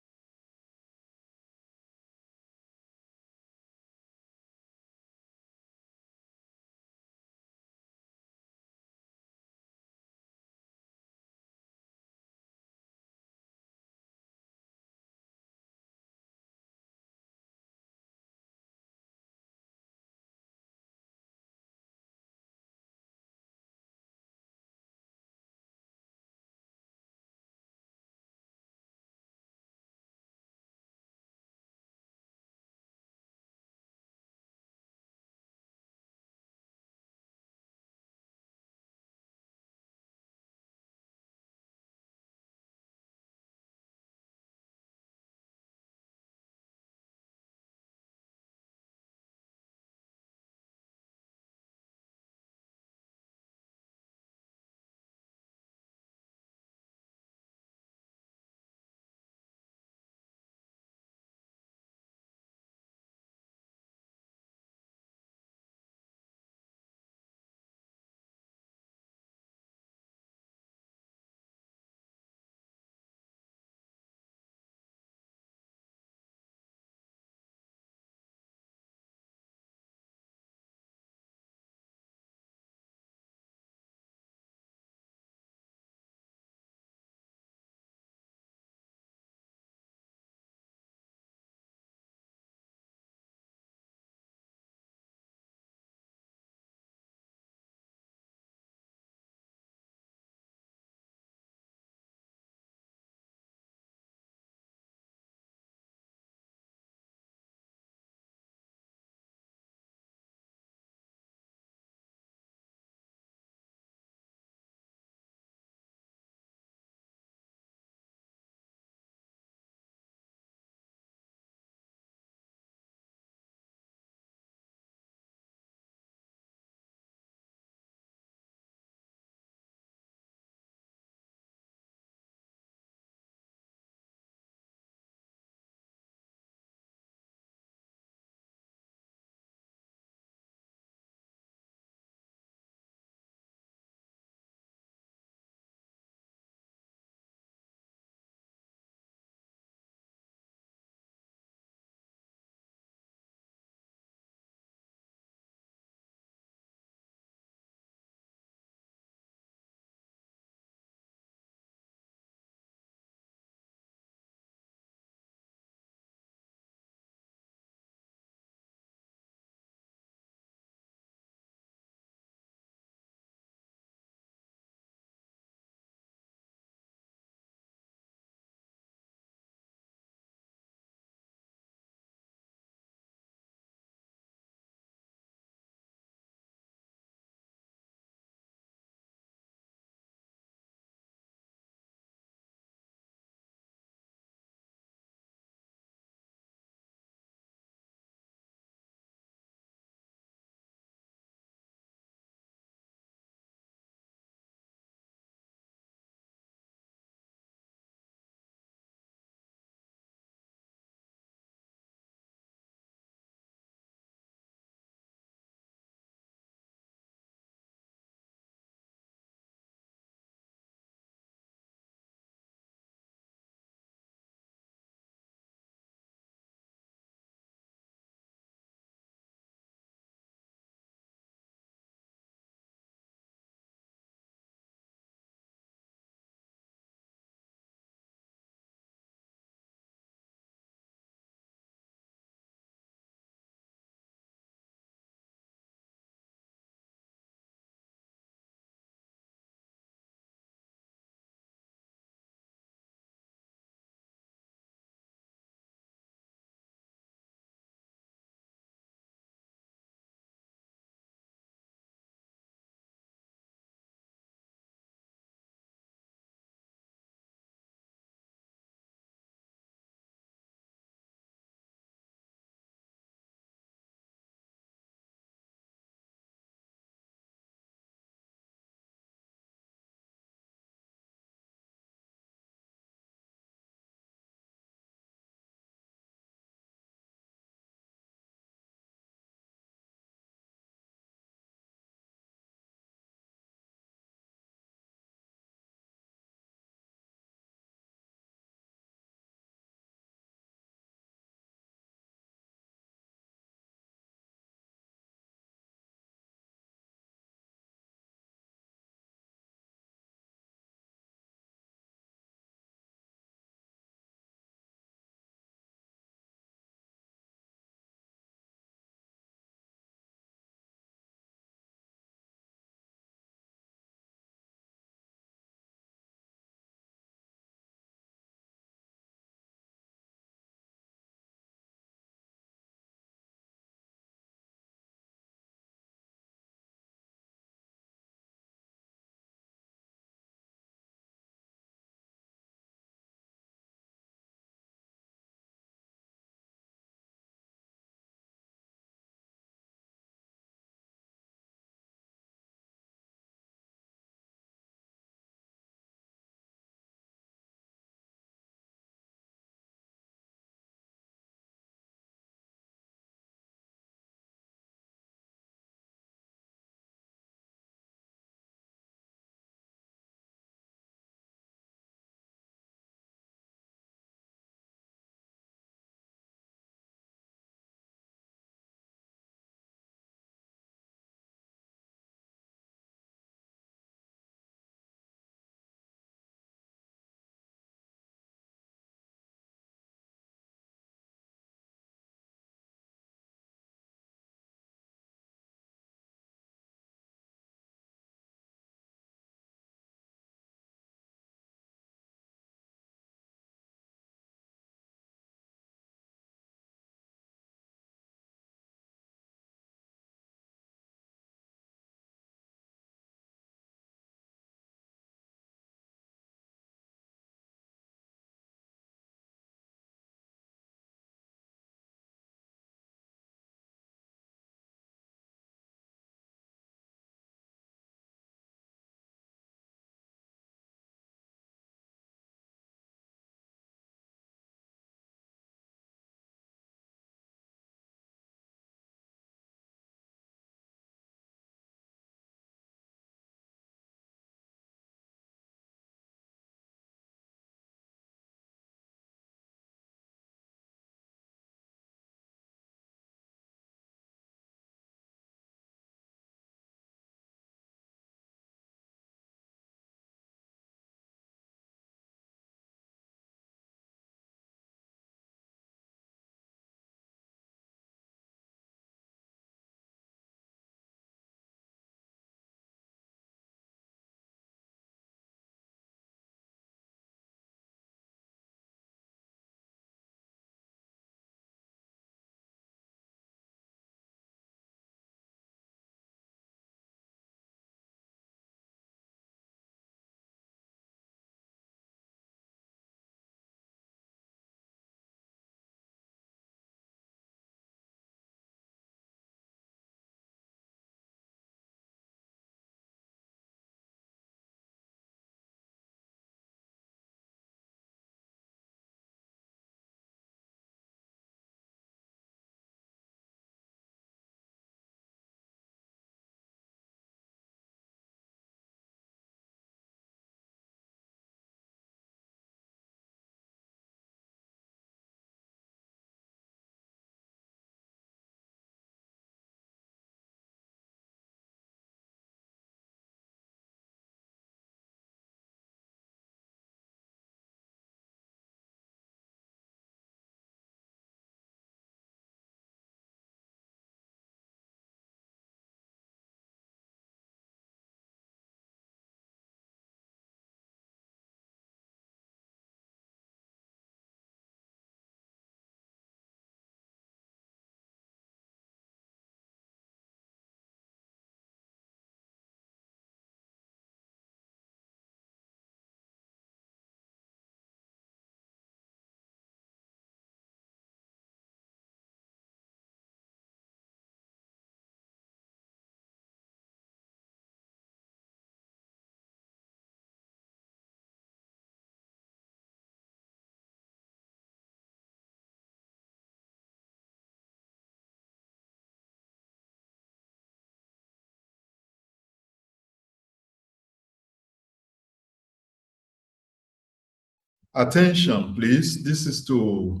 Attention, please. This is to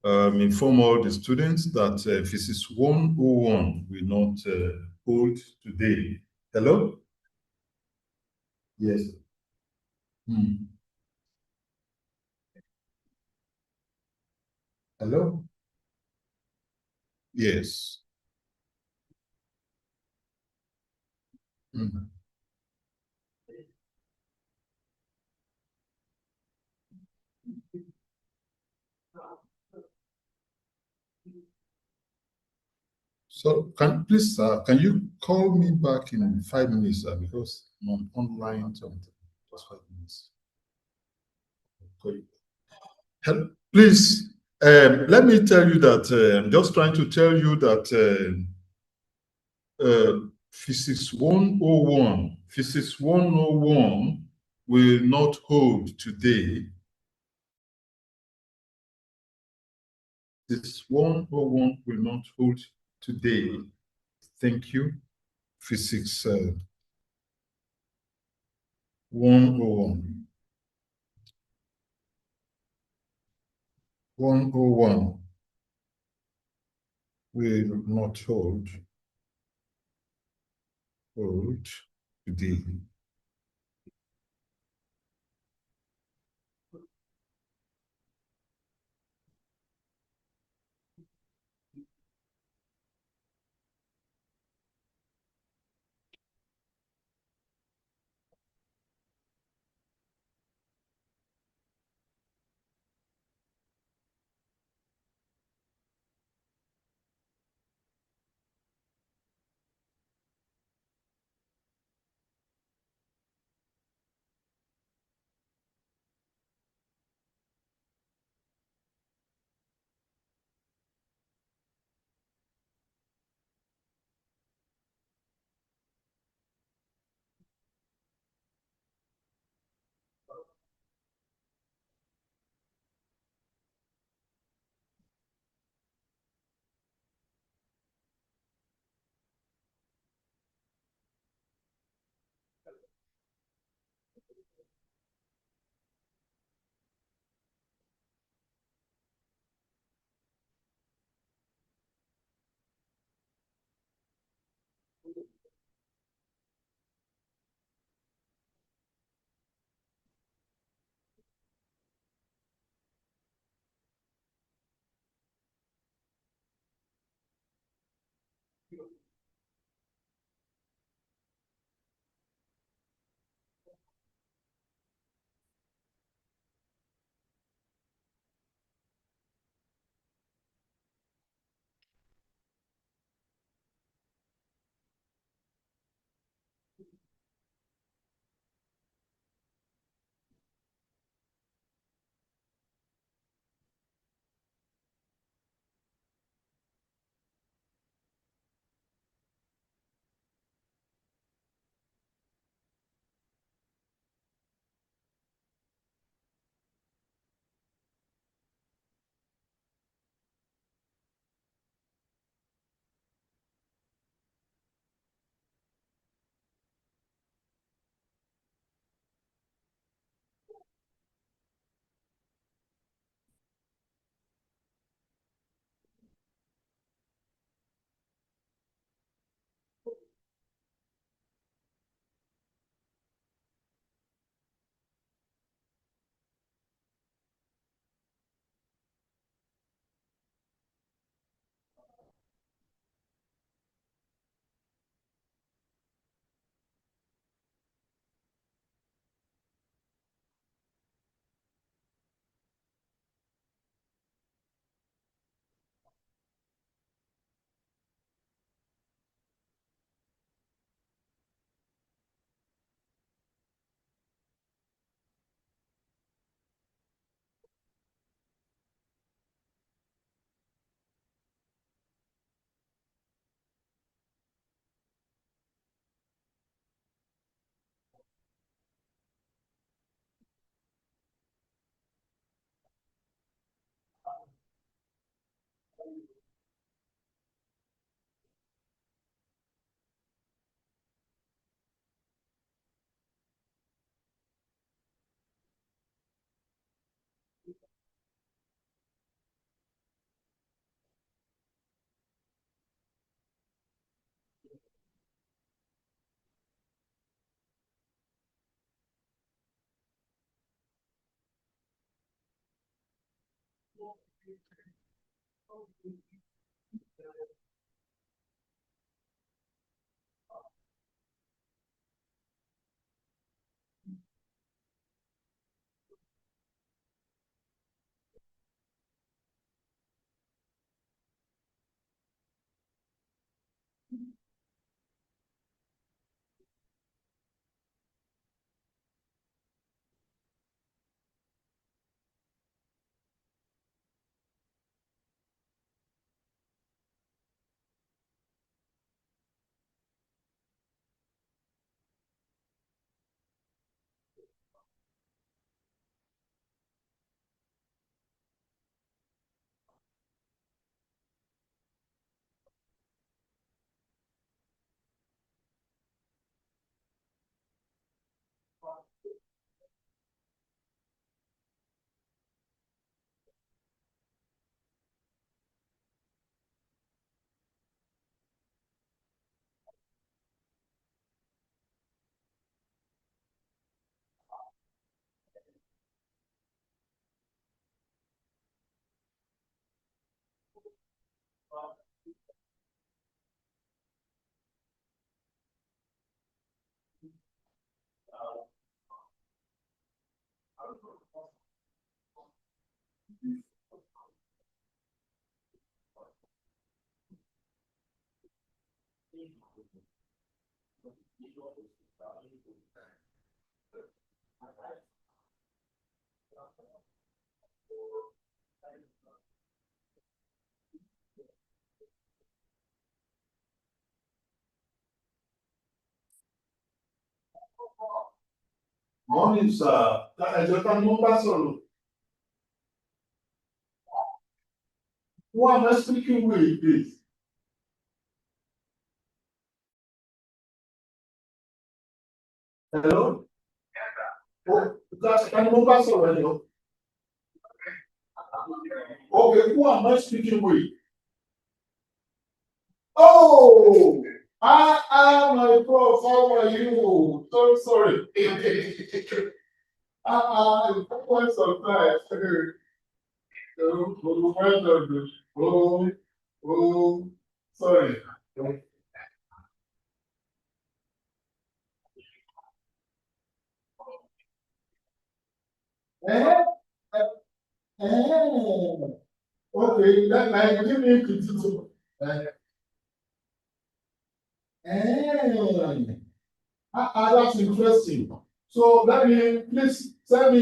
inform all the students that Physics 101 will not hold today. Hello? Yes. Hmm. Hello? Yes. Hmm. So please, can you call me back in 5 minutes, because I'm online something. Just 5 minutes. Okay. Please, let me tell you that I'm just trying to tell you that Physics 101 will not hold today. Physics 101 will not hold today. Thank you. Physics 101. 101 will not hold today. Morning, sir. Ẹjọ́ ta ni wọ́n bá sọ̀rọ̀? Who am I speaking with, please? Hello? Ta ni wọ́n bá sọ̀rọ̀ ẹ̀yọ́? Okay, who am I speaking with? Oh! My prof, how are you? So sorry. I'm quite surprised. Oh, sorry. Eh? Okay, that give me criticism. That's interesting. So let me please send me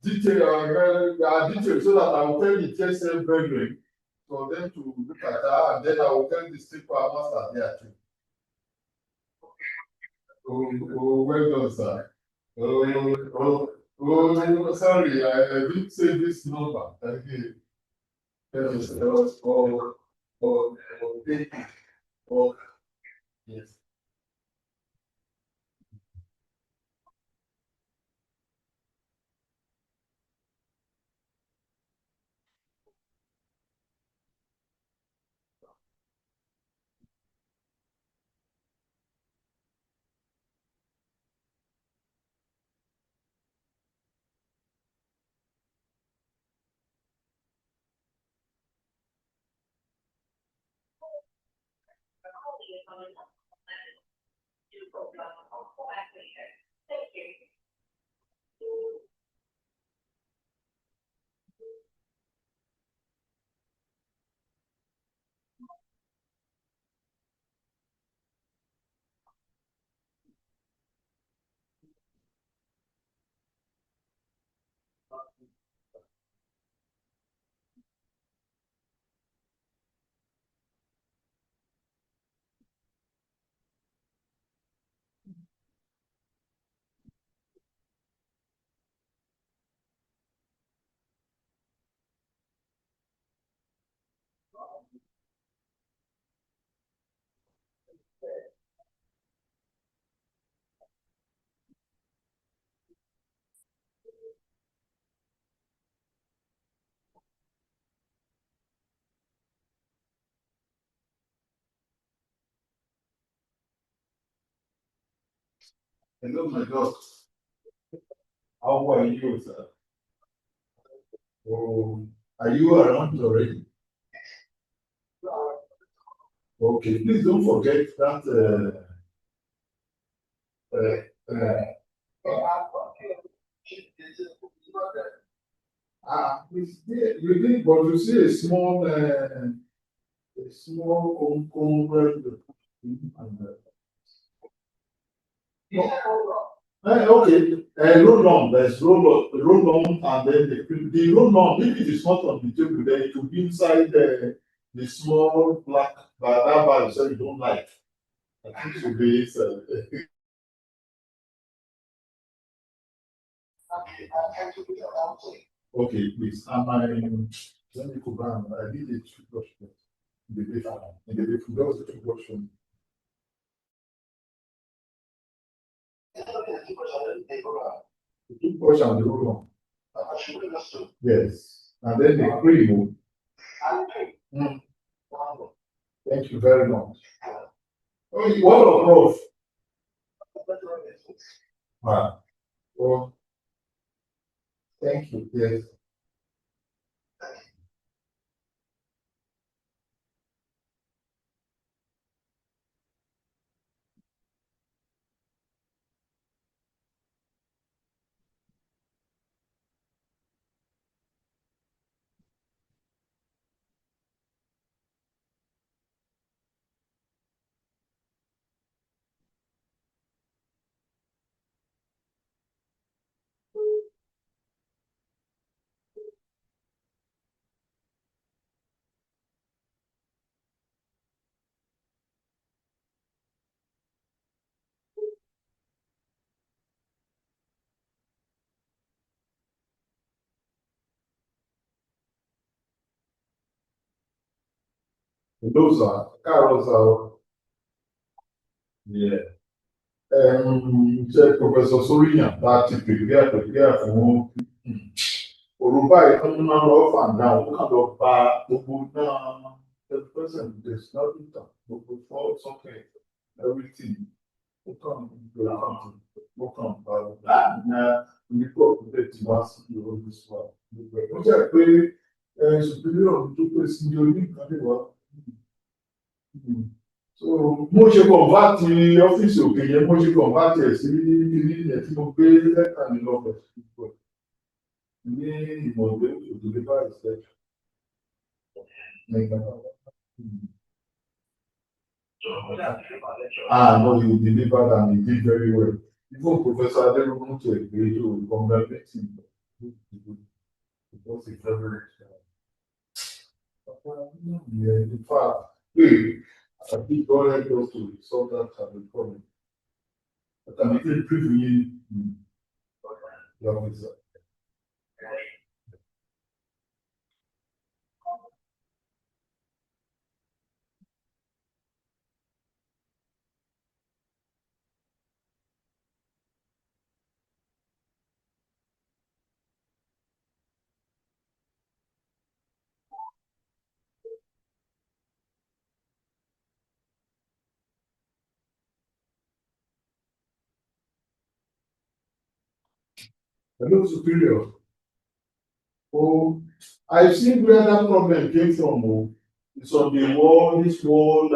detail so that I will tell the TSM brethren for them to look at that, and then I will tell the state master there too. Well done, sir. Sorry, I didn't say this number. Thank you. Yes. Yes. Hello, my God. How are you, sir? Oh, Are you around already? Okay, please don't forget that. Please, you did, but you see a small cone. Okay, roll on. There's roll on, and then the roll on. If it is not on the table, then it will be inside the small black that bag. So you don't like. I think it should be inside. Okay, please. Let me go down. I need a toothbrush in the bathroom. In the bathroom, there was a toothbrush. The toothbrush and the roll on. Yes, and then the cream. Mm. Thank you very much. Oh, what of Prof? Well, thank you. Yes. Those are carrots are yeah. Ṣe Professor Soriyan láti prepare fún Òrùba ìtọ́jú máa ń lọ up and down, ó kàn lọ ba gbogbo náà the person there's nothing done, gbogbo fault something everything. Ó kàn bá onípò òkúté tí wá sí ìròyìn ìṣúná. Ó jẹ́ pé superior tó pé sí ní oníkan lè wá. So mo ṣe convert ọ́fíìsì òkè yẹn, mo ṣe convert ẹ̀ sí ilé yẹn tí mo gbé lẹ́tà ní lọ́fẹ̀ẹ́ ní ìmọ̀gbé òdòdó báyìí sẹ́jọ́. No, he delivered and he did very well. Even Professor Aderogun to agree to congratulate him. Because he very yeah, in fact, I think God helped us to solve that problem. But I'm making preview your answer. Hello, Superior. Oh, I've seen where that problem came from. Oh. It's on the wall, this wall,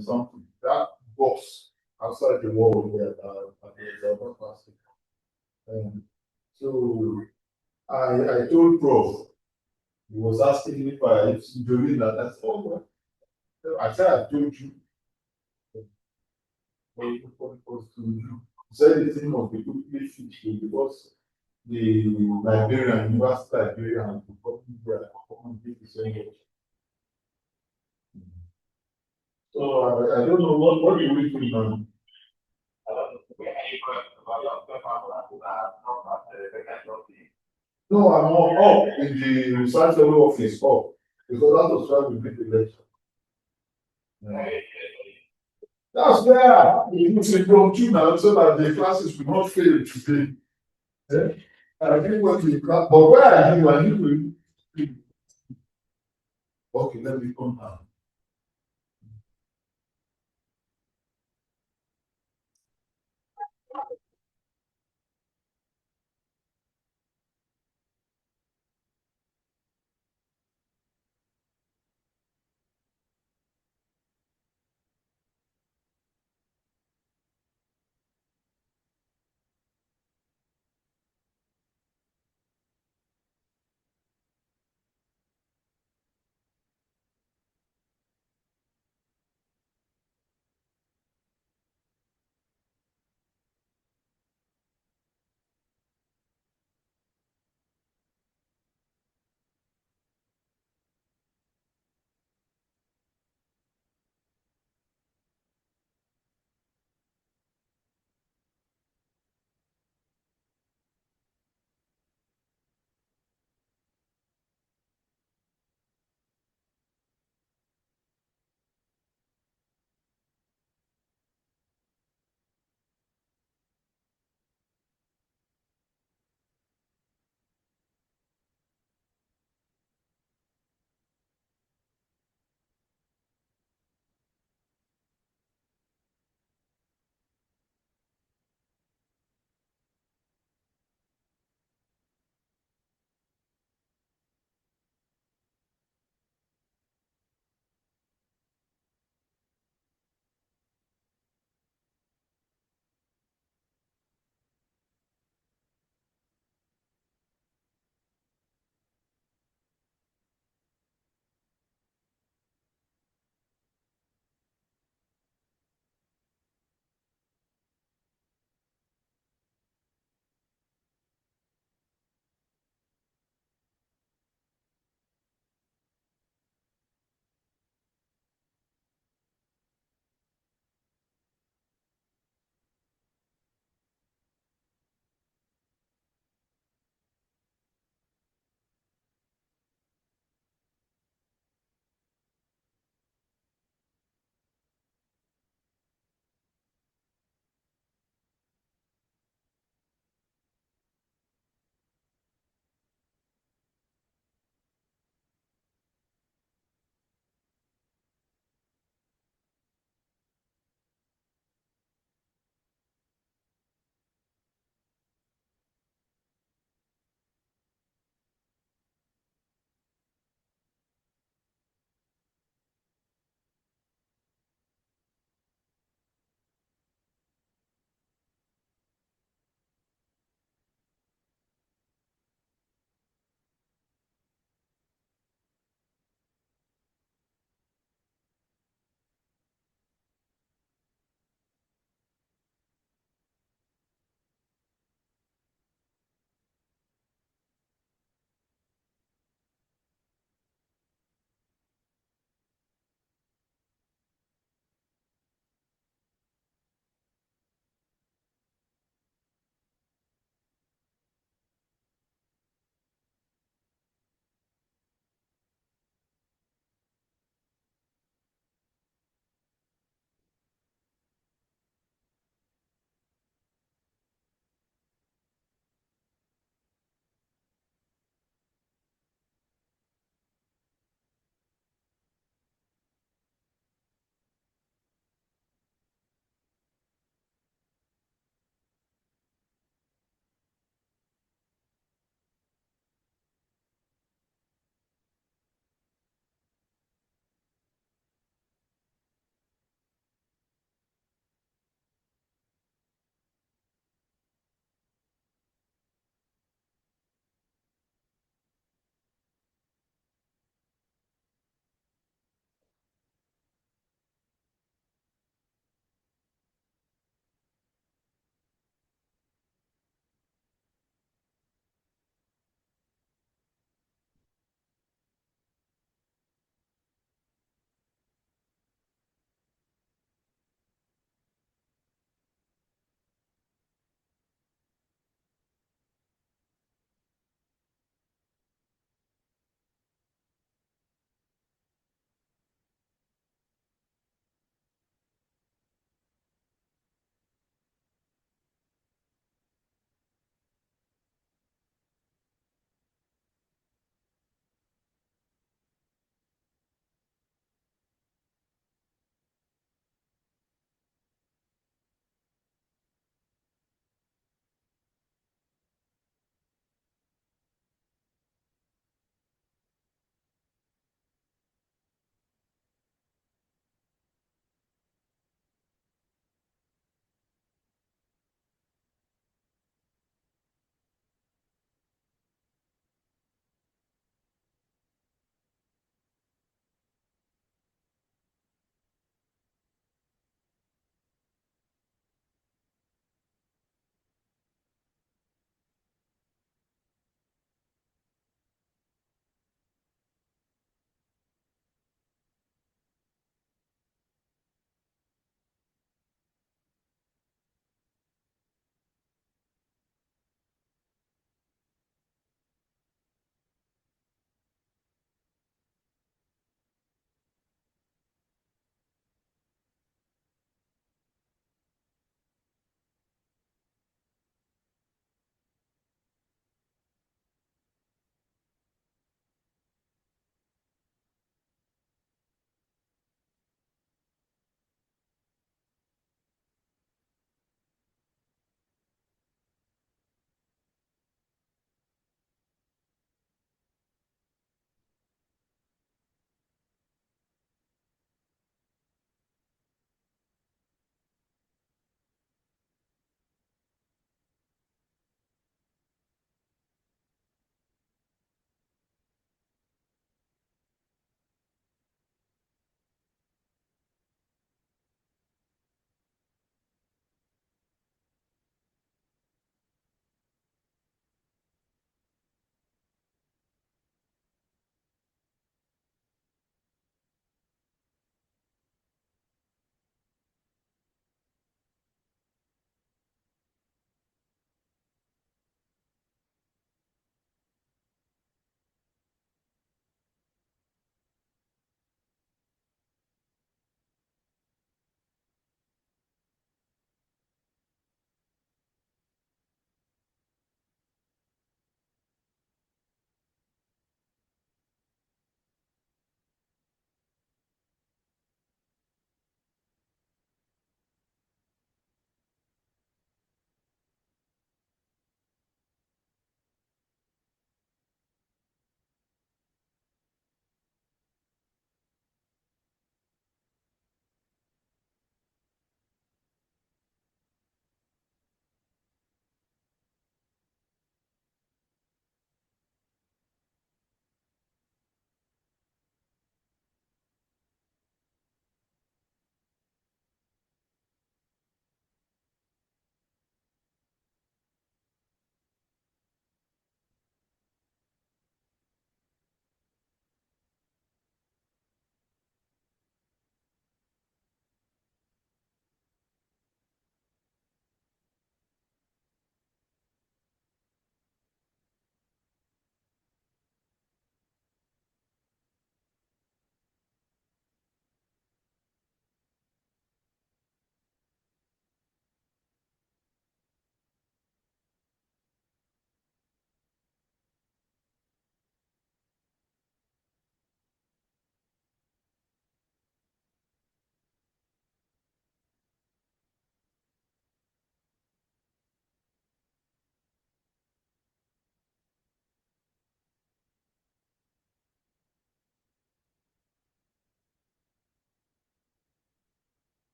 something, that box outside the wall there at the other plastic. So I told Prof, he was asking me if I doing that. I said, oh, well. I said, I told you. He said the thing must be quickly fixed because the Liberian, University Liberian, the public were coming to say it. So I don't know what do we do now. No, I'm not up in the research fellow office up because that was why we made the lecture. That's where we should go to now so that the classes will not fail today. Yeah? I think what we class, but where are you? I need to. Okay, let me come now.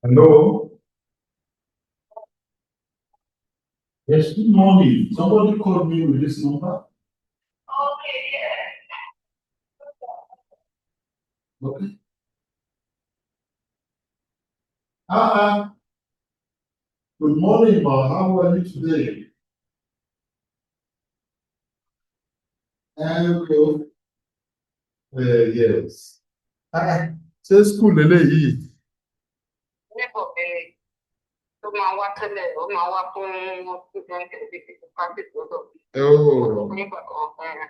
Hello. Yes, good morning. Somebody called me with this number. Okay. Good morning, ma. How are you today? Hello. Yes. Ṣé school eléyìí? Níbo tó máa wá tẹ́lẹ̀, ó máa wá fún student education practice lọ́dọ̀. Oh. Nígbà kan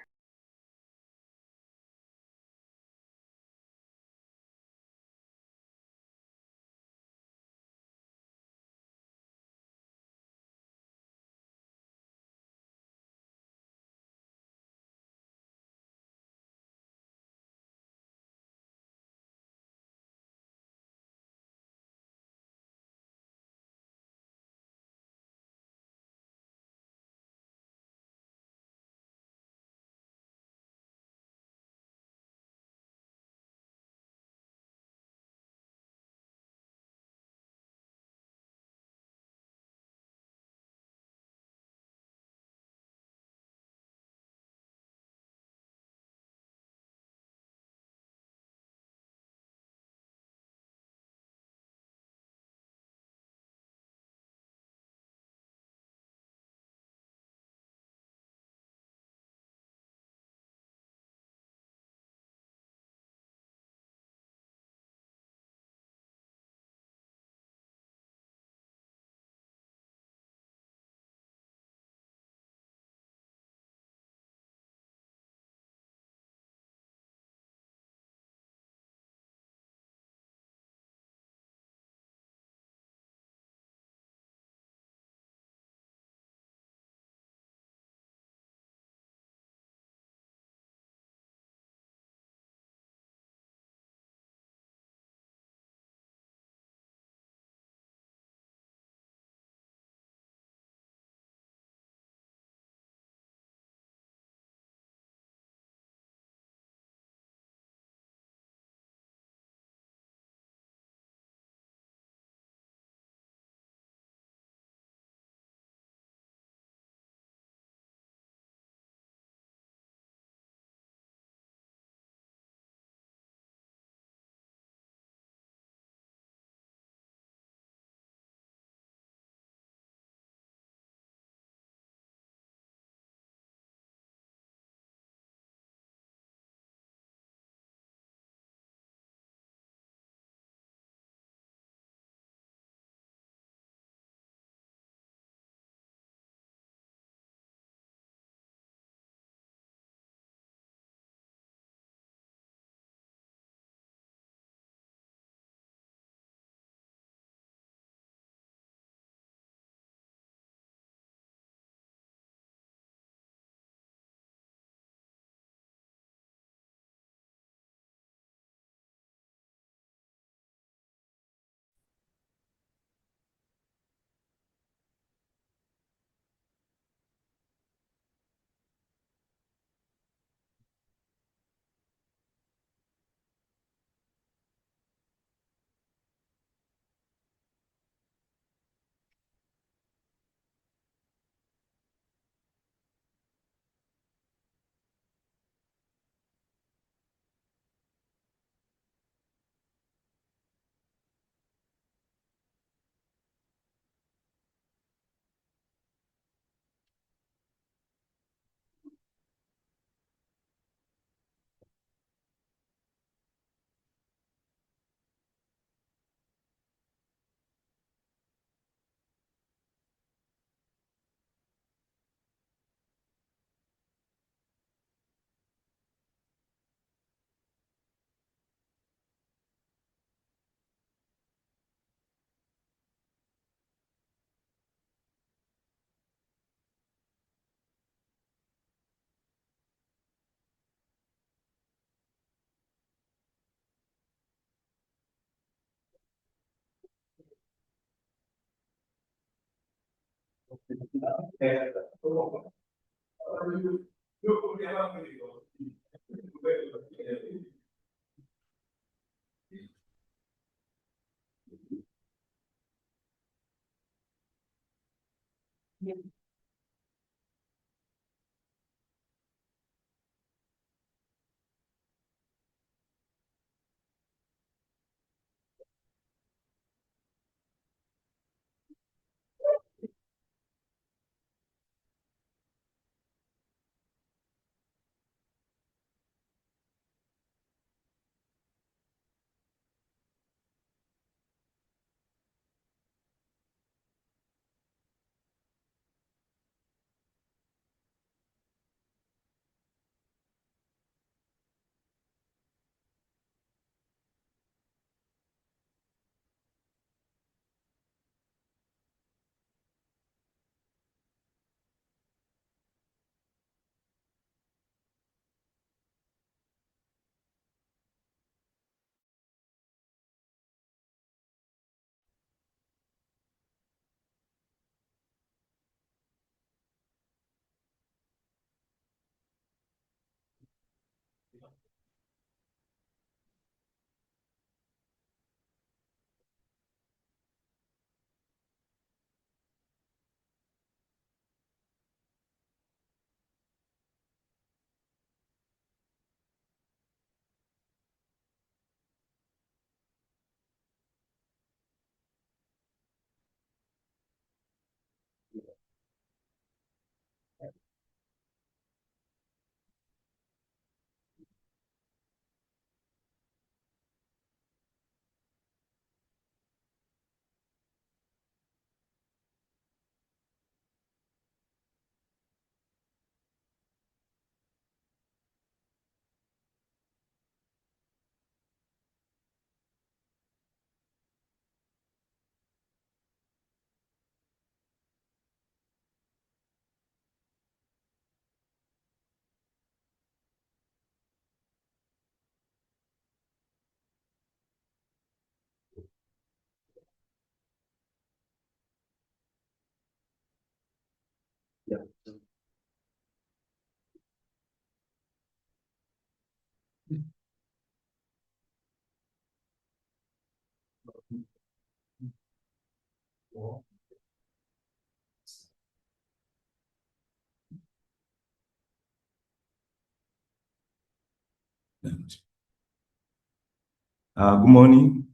Good morning.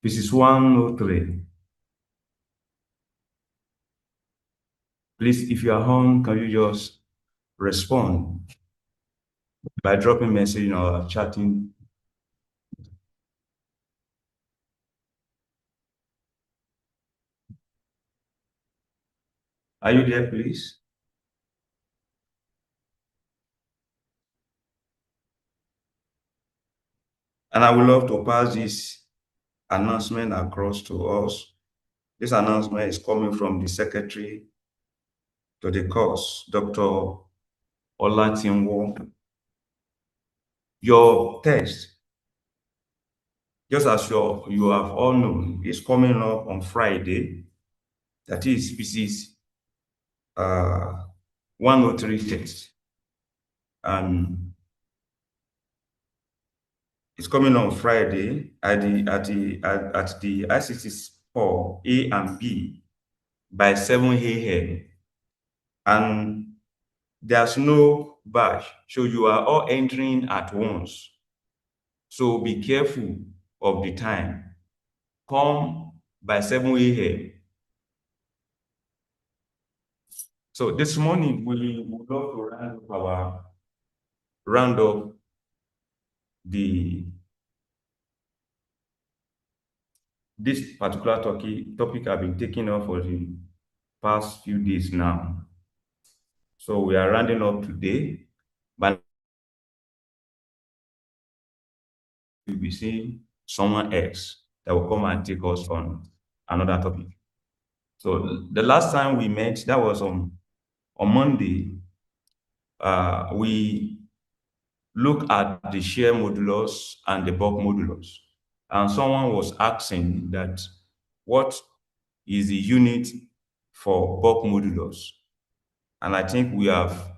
This is 103. Please, if you are home, can you just respond by dropping message or chatting? Are you there, please? And I would love to pass this announcement across to us. This announcement is coming from the secretary to the course, Dr. Olatinwo. Your test, just as you have all known, is coming up on Friday. That is physics 103 test. And it's coming on Friday at the ICT 4 A and B by 7 a.m. And there's no batch, so you are all entering at once. So be careful of the time. Come by 7 a.m. So this morning we would love to round up this particular topic I've been taking up for the past few days now. So we are rounding up today, but we'll be seeing someone else that will come and take us on another topic. So the last time we met, that was on Monday. We look at the share modulus and the bulk modulus. And someone was asking that what is the unit for bulk modulus? And I think we have,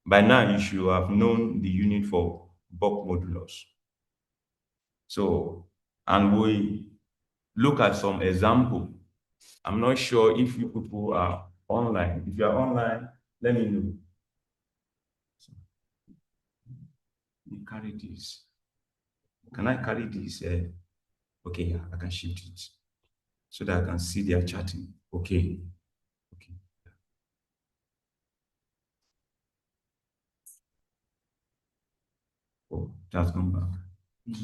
by now you should have known the unit for bulk modulus. So, and we look at some example. I'm not sure if you people are online. If you are online, let me know. Let me carry this. Can I carry this? Okay, yeah, I can shift it so that I can see their chatting. Okay. Okay. Oh, that's gone back.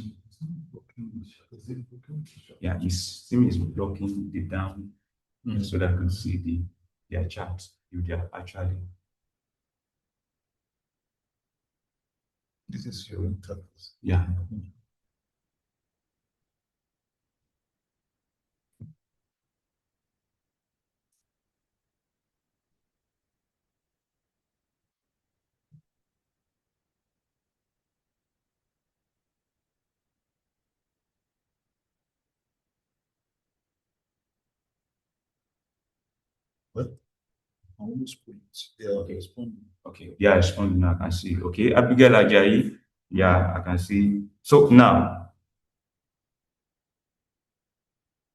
Yeah, his team is blocking the down so that I can see their chat if they are actually. This is your interface. Yeah. What? Almost put it. Yeah, okay, responding. Okay. Yeah, responding now. I can see. Okay. Abigail Ajayi. Yeah, I can see. So now,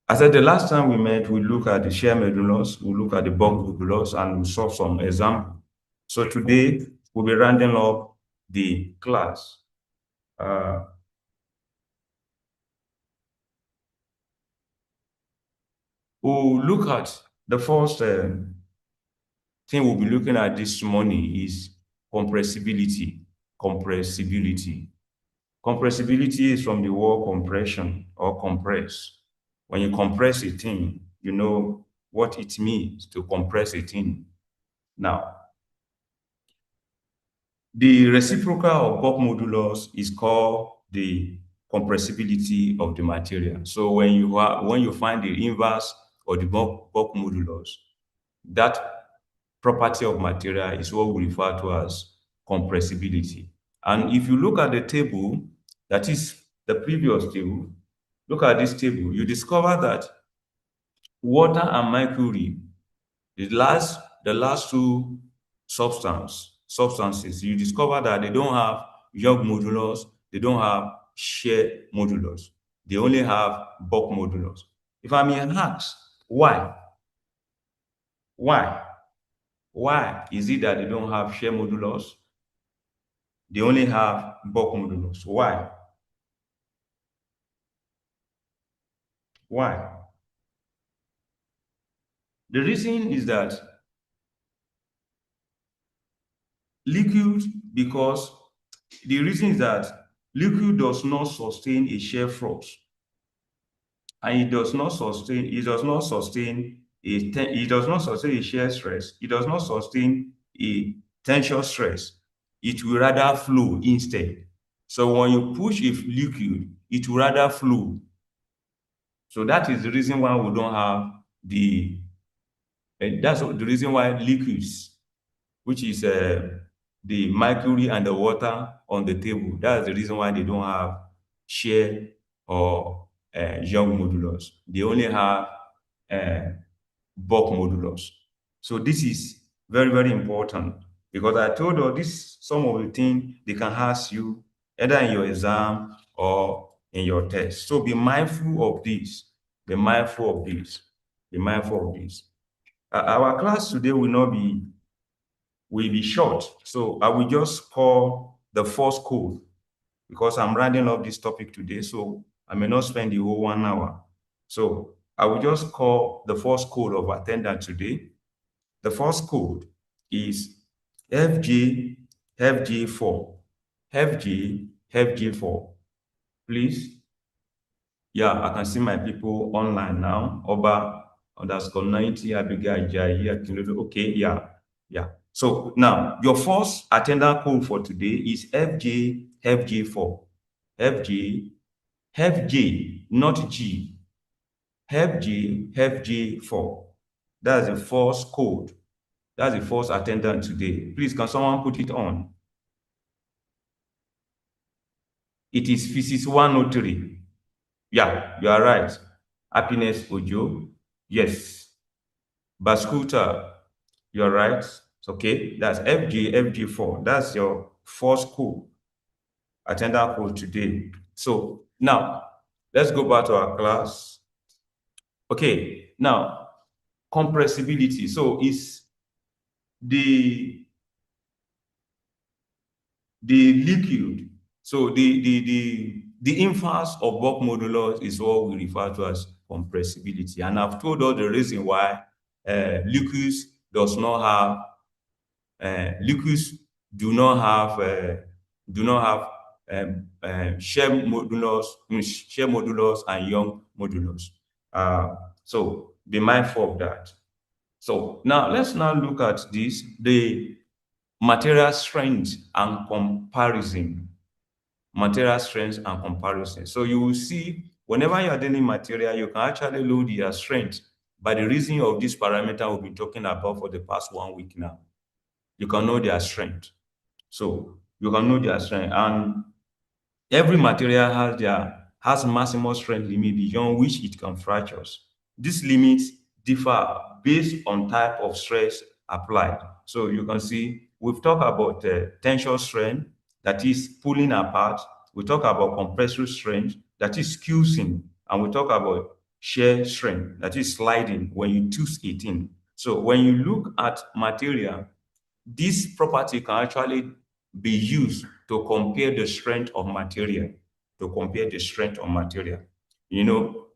I said the last time we met, we look at the share modulus, we look at the bulk modulus, and we saw some example. So today we'll be rounding up the class. We'll look at the first thing we'll be looking at this morning is compressibility. Compressibility. Compressibility is from the word compression or compress. When you compress a thing, you know what it means to compress a thing. Now, the reciprocal of bulk modulus is called the compressibility of the material. So when you find the inverse of the bulk modulus, that property of material is what we refer to as compressibility. And if you look at the table, that is the previous table, look at this table, you discover that water and mercury, the last two substances, you discover that they don't have Young modulus, they don't have shear modulus. They only have bulk modulus. If I may ask, why? Why? Why is it that they don't have shear modulus? They only have bulk modulus. Why? Why? The reason is that liquid, because the reason is that liquid does not sustain a shear force, and it does not sustain a shear stress, it does not sustain a tension stress. It will rather flow instead. So when you push a liquid, it will rather flow. So that is the reason why we don't have that's the reason why liquids, which is the mercury and the water on the table, that's the reason why they don't have shear or Young modulus. They only have bulk modulus. So this is very, very important, because I told you this, some of the things they can ask you either in your exam or in your test. So be mindful of this. Be mindful of this. Be mindful of this. Our class today will be short. So I will just call the first code, because I'm rounding up this topic today, so I may not spend the whole 1 hour. So I will just call the first code of attendance today. The first code is FJ4. FJ4. Please. Yeah, I can see my people online now. Oba_90, Abigail Ajayi, Akinlodo. Okay, yeah. So now your first attendance code for today is FJ4. FJ, not G. FJ4. That's the first code. That's the first attendance today. Please, can someone put it on? It is Physics 103. Yeah, you are right. Happiness Ojo. Yes. Baskuta, you're right. Okay, that's FJ4. That's your first code, attendance code today. So now let's go back to our class. Okay, now compressibility. So it's the liquid. So the inverse of bulk modulus is what we refer to as compressibility. And I've told you the reason why liquids does not have liquids do not have shear modulus and Young modulus. So be mindful of that. So now let's now look at this, the material strength and comparison. Material strength and comparison. So you will see whenever you are dealing material, you can actually load their strength by the reason of this parameter we've been talking about for the past 1 week now. You can know their strength. So you can know their strength, and every material has maximum strength limit beyond which it can fracture. These limits differ based on type of stress applied. So you can see we've talked about tension strength, that is pulling apart. We talk about compressive strength, that is squeezing, and we talk about shear strength, that is sliding when you twist it in. So when you look at material, this property can actually be used to compare the strength of material. You know,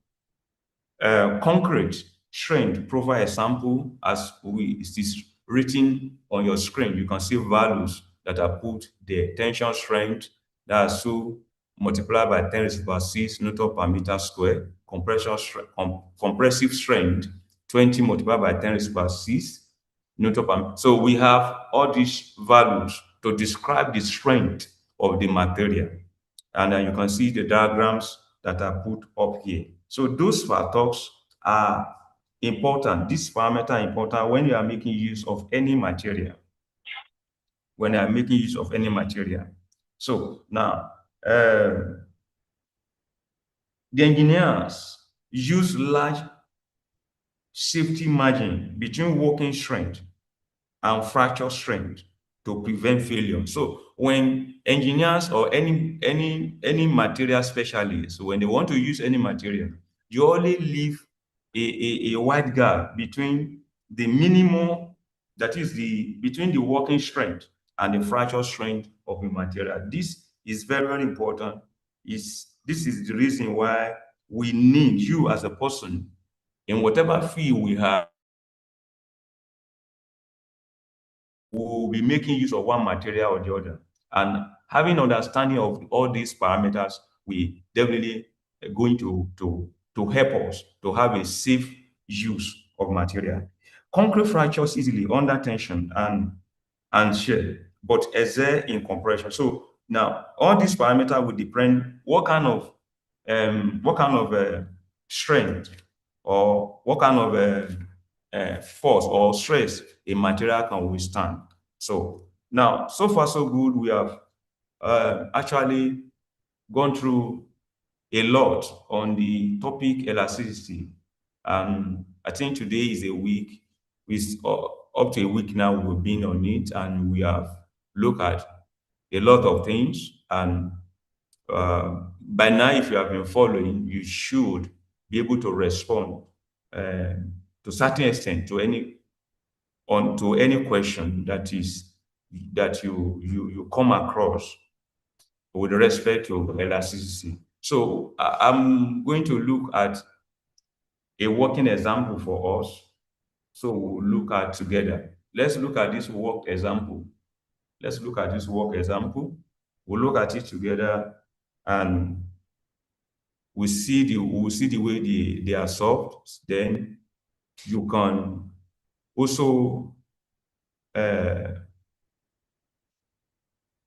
concrete strength provide example as it is written on your screen. You can see values that are put there. Tension strength, that's so multiplied by 10⁻⁶ Newton per meter square. Compressive strength, 20 multiplied by 10⁻⁶ Newton per meter. So we have all these values to describe the strength of the material. And then you can see the diagrams that are put up here. So those factors are important. This parameter are important when you are making use of any material. So now, the engineers use large safety margin between working strength and fracture strength to prevent failure. So when engineers or any material specialists, when they want to use any material, you only leave a wide gap between the minimum, that is between the working strength and the fracture strength of the material. This is very, very important. This is the reason why we need, you as a person, in whatever field we have, we'll be making use of one material or the other. And having understanding of all these parameters, we definitely going to help us to have a safe use of material. Concrete fractures easily under tension and shear, but excel in compression. So now all these parameters will depend what kind of strength or what kind of force or stress a material can withstand. So now, so far so good, we have actually gone through a lot on the topic elasticity. And I think today is a week, up to a week now we've been on it, and we have looked at a lot of things. And by now, if you have been following, you should be able to respond to certain extent to any question that you come across with respect to elasticity. So I'm going to look at a working example for us. So we'll look at together. Let's look at this work example. Let's look at this work example. We'll look at it together, and we'll see the way they are solved. Then you can also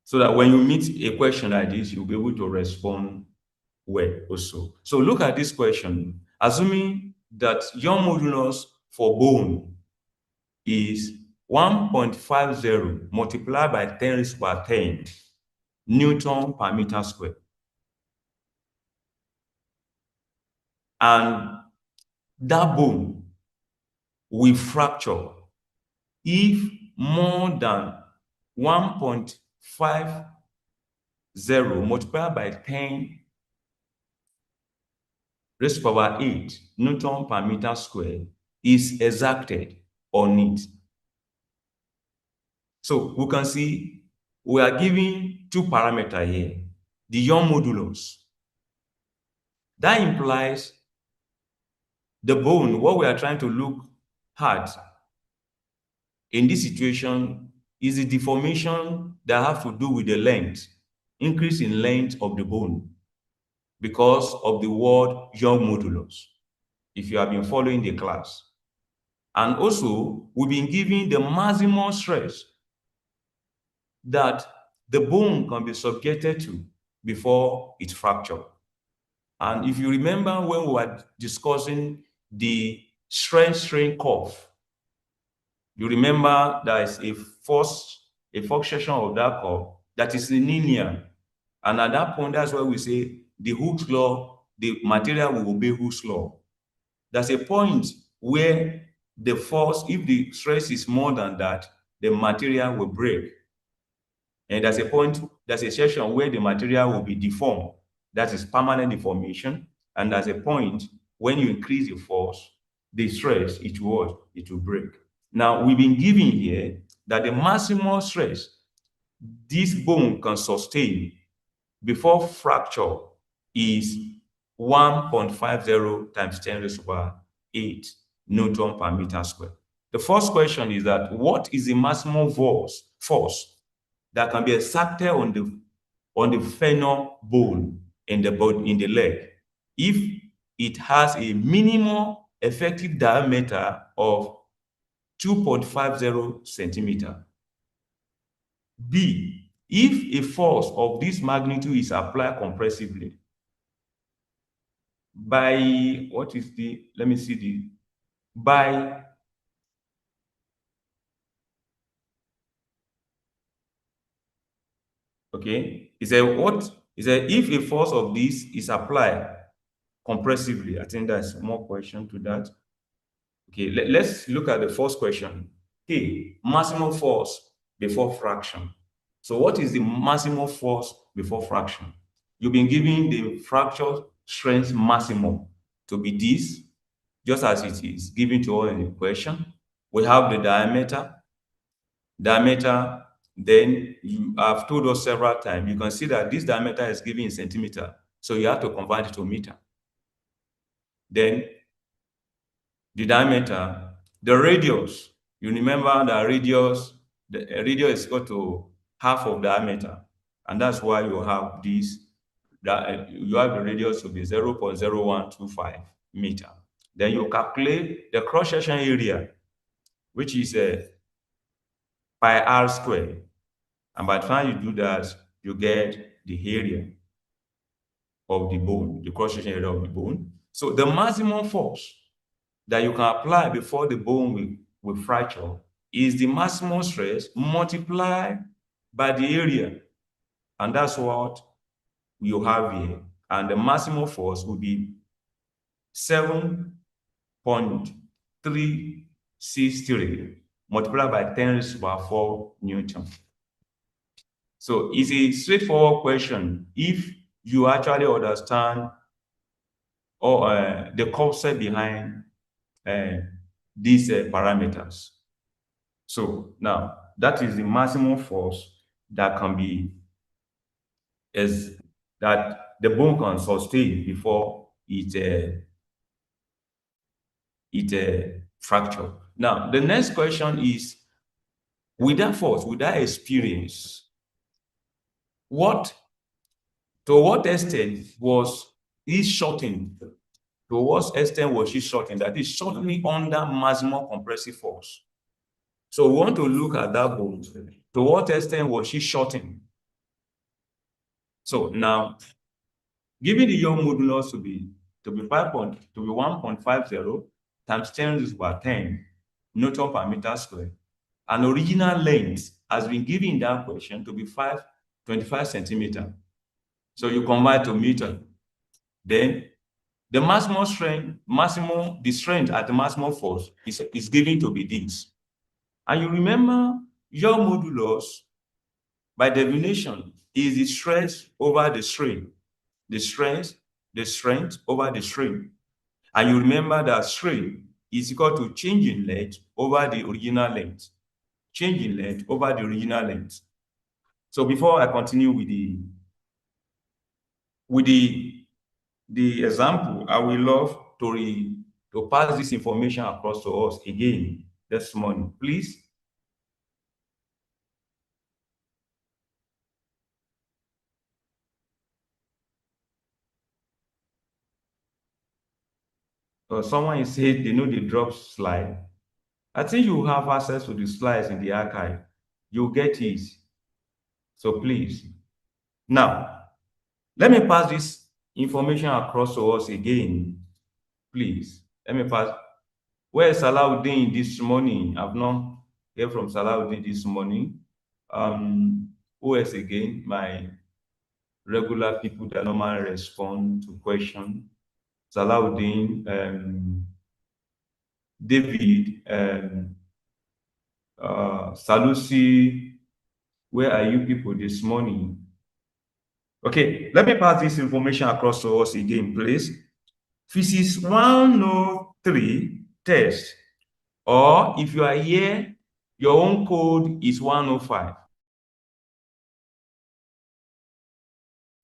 so that when you meet a question like this, you'll be able to respond well also. So look at this question. Assuming that your modulus for bone is 1.50 multiplied by 10 raised to power 10 Newton per meter square. And that bone will fracture if more than 1.50 multiplied by 10 raised to power 8 Newton per meter square is exacted on it. So we can see we are giving two parameters here, the Young modulus. That implies the bone, what we are trying to look at in this situation is the deformation that have to do with the length, increase in length of the bone because of the word Young modulus, if you have been following the class. And also, we've been giving the maximum stress that the bone can be subjected to before it fractures. And if you remember when we were discussing the strength-strain curve, you remember there is a force section of that curve that is linear. And at that point, that's why we say the Hooke's law, the material will obey Hooke's law. There's a point where the force, if the stress is more than that, the material will break. And there's a point, there's a section where the material will be deformed. That is permanent deformation. And there's a point when you increase the force, the stress, it will break. Now, we've been given here that the maximum stress this bone can sustain before fracture is 1.50 times 10 raised to power 8 Newton per meter square. The first question is that what is the maximum force that can be exerted on the femur bone in the leg if it has a minimum effective diameter of 2.50 centimeter? B, if a force of this magnitude is applied compressively by okay, is if a force of this is applied compressively? I think that's more question to that. Okay, let's look at the first question. Okay, maximum force before fraction. So what is the maximum force before fraction? You've been given the fracture strength maximum to be this, just as it is given to us in the question. We have the diameter, then you have told us several times, you can see that this diameter is given in centimeter, so you have to convert it to meter. then the diameter, the radius. You remember that the radius is equal to half of diameter, and that's why you have this. That you have the radius to be 0.0125 meter. Then you calculate the cross-section area, which is pi r squared. And by the time you do that, you get the area of the bone, the cross-section area of the bone. So the maximum force that you can apply before the bone will fracture is the maximum stress multiplied by the area. And that's what you have here. And the maximum force will be 7.363 multiplied by 10 raised to the power 4 Newton. So it's a straightforward question if you actually understand or the concept behind these parameters. So now that is the maximum force that can be that the bone can sustain before it fracture. Now the next question is, with that force, with that experience, to what extent was he shortened? To what extent was she shortened? That is shortening under maximum compressive force. So we want to look at that bone. To what extent was she shortened? So now, given the Young modulus to be 1.50 times 10 raised to 10 Newton per meter square, and original length has been given in that question to be 25 centimeter. So you convert to meter. Then the maximum strength, the strength at the maximum force is given to be this. And you remember your modulus, by definition, is the stress over the strain. The strength over the strain. And you remember that strain is equal to change in length over the original length. Change in length over the original length. So before I continue with the example, I will love to pass this information across to us again this morning, please. Someone is saying they know the drop slide. I think you have access to the slides in the archive. You'll get it. So please. Now, let me pass this information across to us again. Please. Let me pass. Where is Salahuddin this morning? I've not heard from Salahuddin this morning. Who else again? My regular people that normally respond to questions. Salahuddin, David, Salusi, where are you people this morning? Okay, let me pass this information across to us again, please. Physics 103 test, or if you are here, your own code is 105.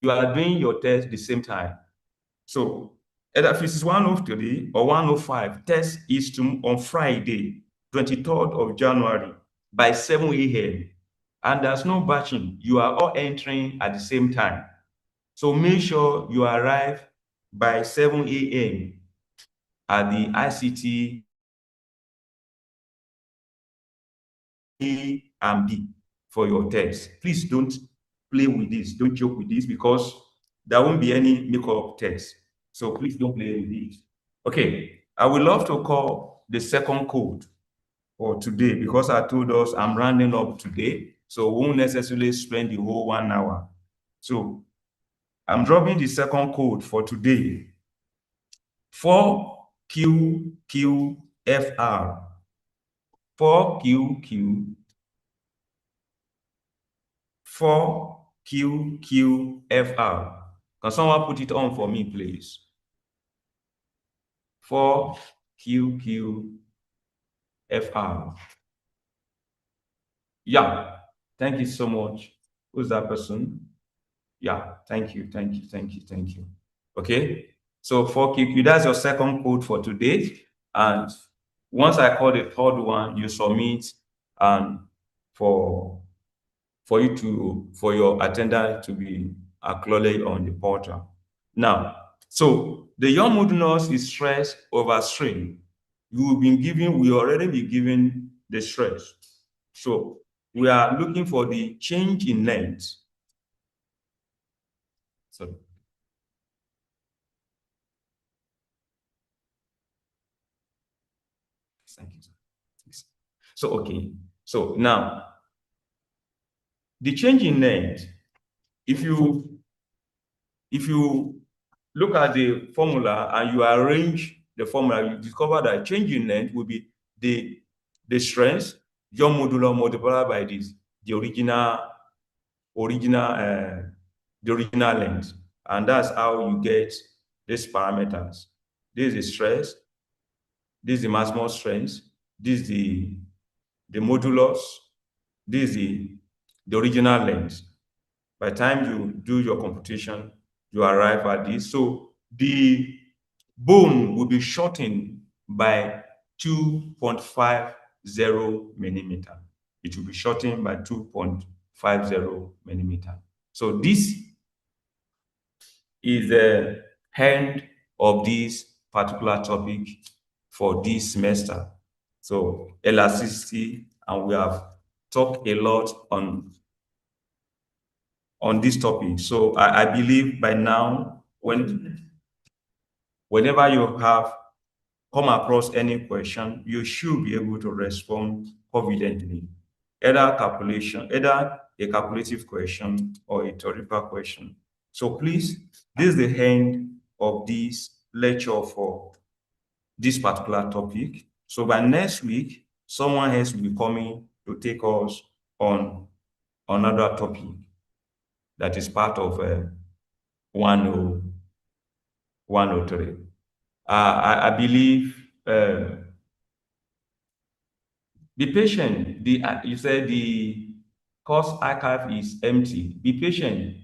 You are doing your test the same time. So either physics 103 or 105 test is on Friday, 23rd of January by 7 a.m. And there's no batching. You are all entering at the same time. So make sure you arrive by 7 a.m. at the ICT A and B for your test. Please don't play with this. Don't joke with this, because there won't be any makeup test. So please don't play with it. Okay, I would love to call the second code for today, because I told us I'm rounding up today, so we won't necessarily spend the whole 1 hour. So I'm dropping the second code for today. 4QQFR. 4QQFR. Can someone put it on for me, please? 4QQFR. Yeah, thank you so much. Who's that person? Yeah, thank you. Okay, So 4QQ, that's your second code for today. And once I call the third one, you submit and for your attendance to be acknowledged on the portal. Now, so the young modulus is stress over strain. We already be given the stress. So we are looking for the change in length. So thank you. So okay. So now the change in length, if you look at the formula and you arrange the formula, you discover that change in length will be the strength, your modular multiplied by this, the original length. And that's how you get these parameters. This is the stress, this is the maximum strength, this is the modulus, this is the original length. By the time you do your computation, you arrive at this. So the bone will be shortened by 2.50 millimeter. It will be shortened by 2.50 millimeter. So this is the end of this particular topic for this semester. So elasticity, and we have talked a lot on this topic. So I believe by now, whenever you have come across any question, you should be able to respond confidently, either a calculative question or a theoretical question. So please, this is the end of this lecture for this particular topic. So by next week, someone else will be coming to take us on another topic that is part of 103. I believe be patient. You said the course archive is empty. Be patient.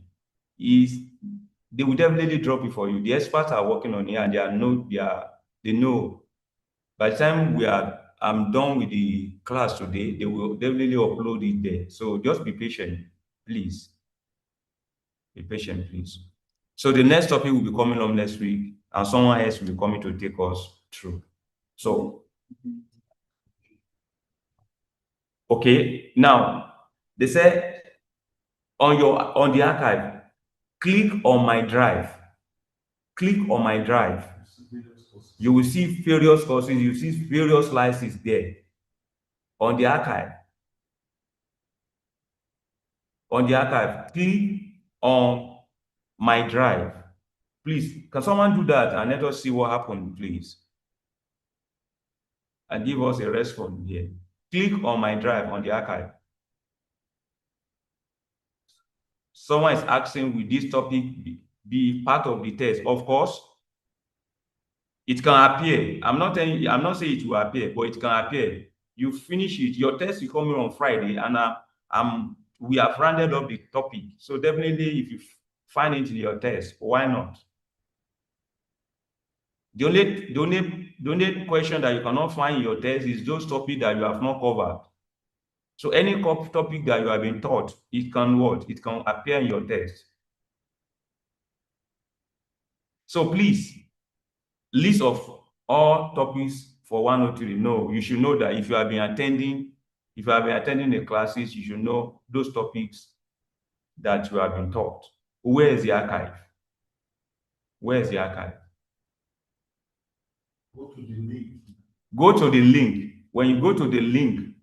They will definitely drop it for you. The experts are working on it, and they know. By the time I'm done with the class today, they will definitely upload it there. So just be patient, please. Be patient, please. So the next topic will be coming up next week, and someone else will be coming to take us through. So, okay, now they said on the archive, click on my drive. Click on my drive. You will see various courses, you see various slices there. On the archive. On the archive, click on my drive. Please, can someone do that and let us see what happened, please? And give us a response here. Click on my drive on the archive. Someone is asking, will this topic be part of the test? Of course, it can appear. I'm not saying it will appear, but it can appear. You finish it, your test will come in on Friday, and we have rounded up the topic. So definitely, if you find it in your test, why not? The only question that you cannot find in your test is those topics that you have not covered. So any topic that you have been taught, it can appear in your test. So please, list of all topics for 103. No, you should know that if you have been attending the classes, you should know those topics that you have been taught. Where is the archive? Where is the archive? Go to the link. Go to the link. When you go to the link,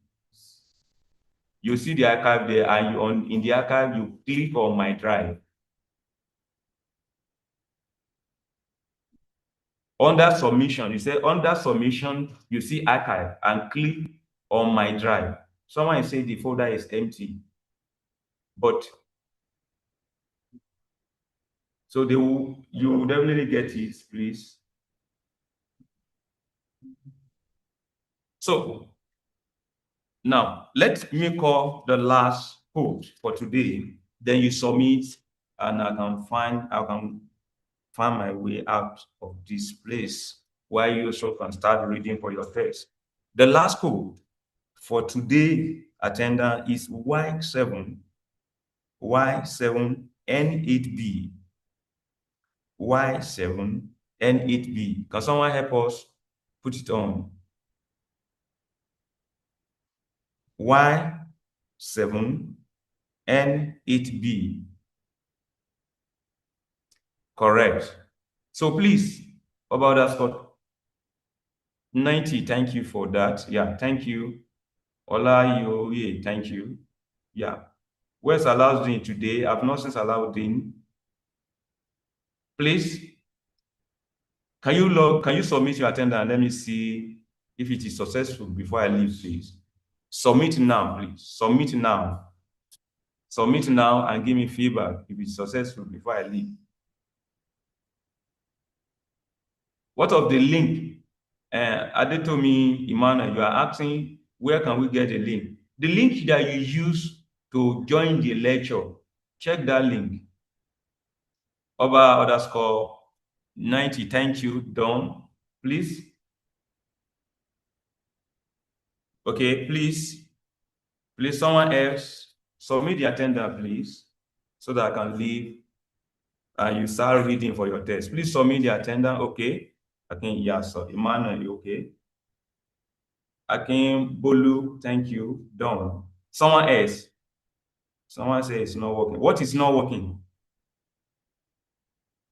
you see the archive there, and in the archive, you click on my drive. Under submission, you say under submission, you see archive and click on my drive. Someone say the folder is empty, but so you will definitely get it, please. So now let me call the last code for today. Then you submit, and I can find my way out of this place while you also can start reading for your test. The last code for today attendance is Y7N8B. Y7N8B. Can someone help us put it on? Y7N8B. Correct. So please, about that Scott. 90, thank you for that. Yeah, thank you. Ola, yeah, thank you. Yeah. Where's Alauddin today? I've not seen Alauddin. Please, can you submit your attendance and let me see if it is successful before I leave, please? Submit now, please. Submit now. Submit now and give me feedback if it's successful before I leave. What of the link? Adetomi, Emmanuel, you are asking, where can we get the link? The link that you use to join the lecture, check that link. Oba_90, thank you, Don. Please. Okay, please, someone else, submit the attendance, please, so that I can leave and you start reading for your test. Please submit the attendance, okay? I think, yeah, so Emmanuel, you okay? Akin Bolu, thank you, Don. Someone else. Someone says it's not working. What is not working?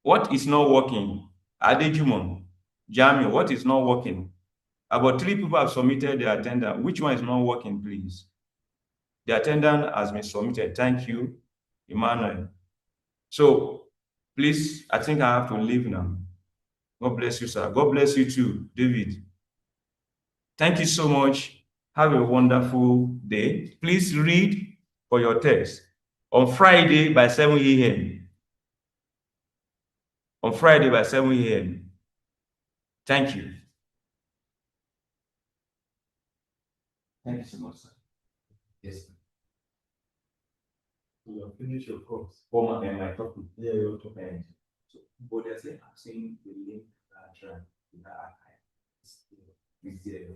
What is not working? Adejumon, Jamie, what is not working? About 3 people have submitted their attendance. Which one is not working, please? The attendance has been submitted. Thank you, Emmanuel. So, please, I think I have to leave now. God bless you, sir. God bless you too, David. Thank you so much. Have a wonderful day. Please read for your test on Friday by 7 a.m. On Friday by 7 a.m. Thank you. Thank you so much, sir. Yes, sir. You have finished your course. For my topic. Yeah, your topic. So, but they're saying I'm saying the link that I tried, that I is there.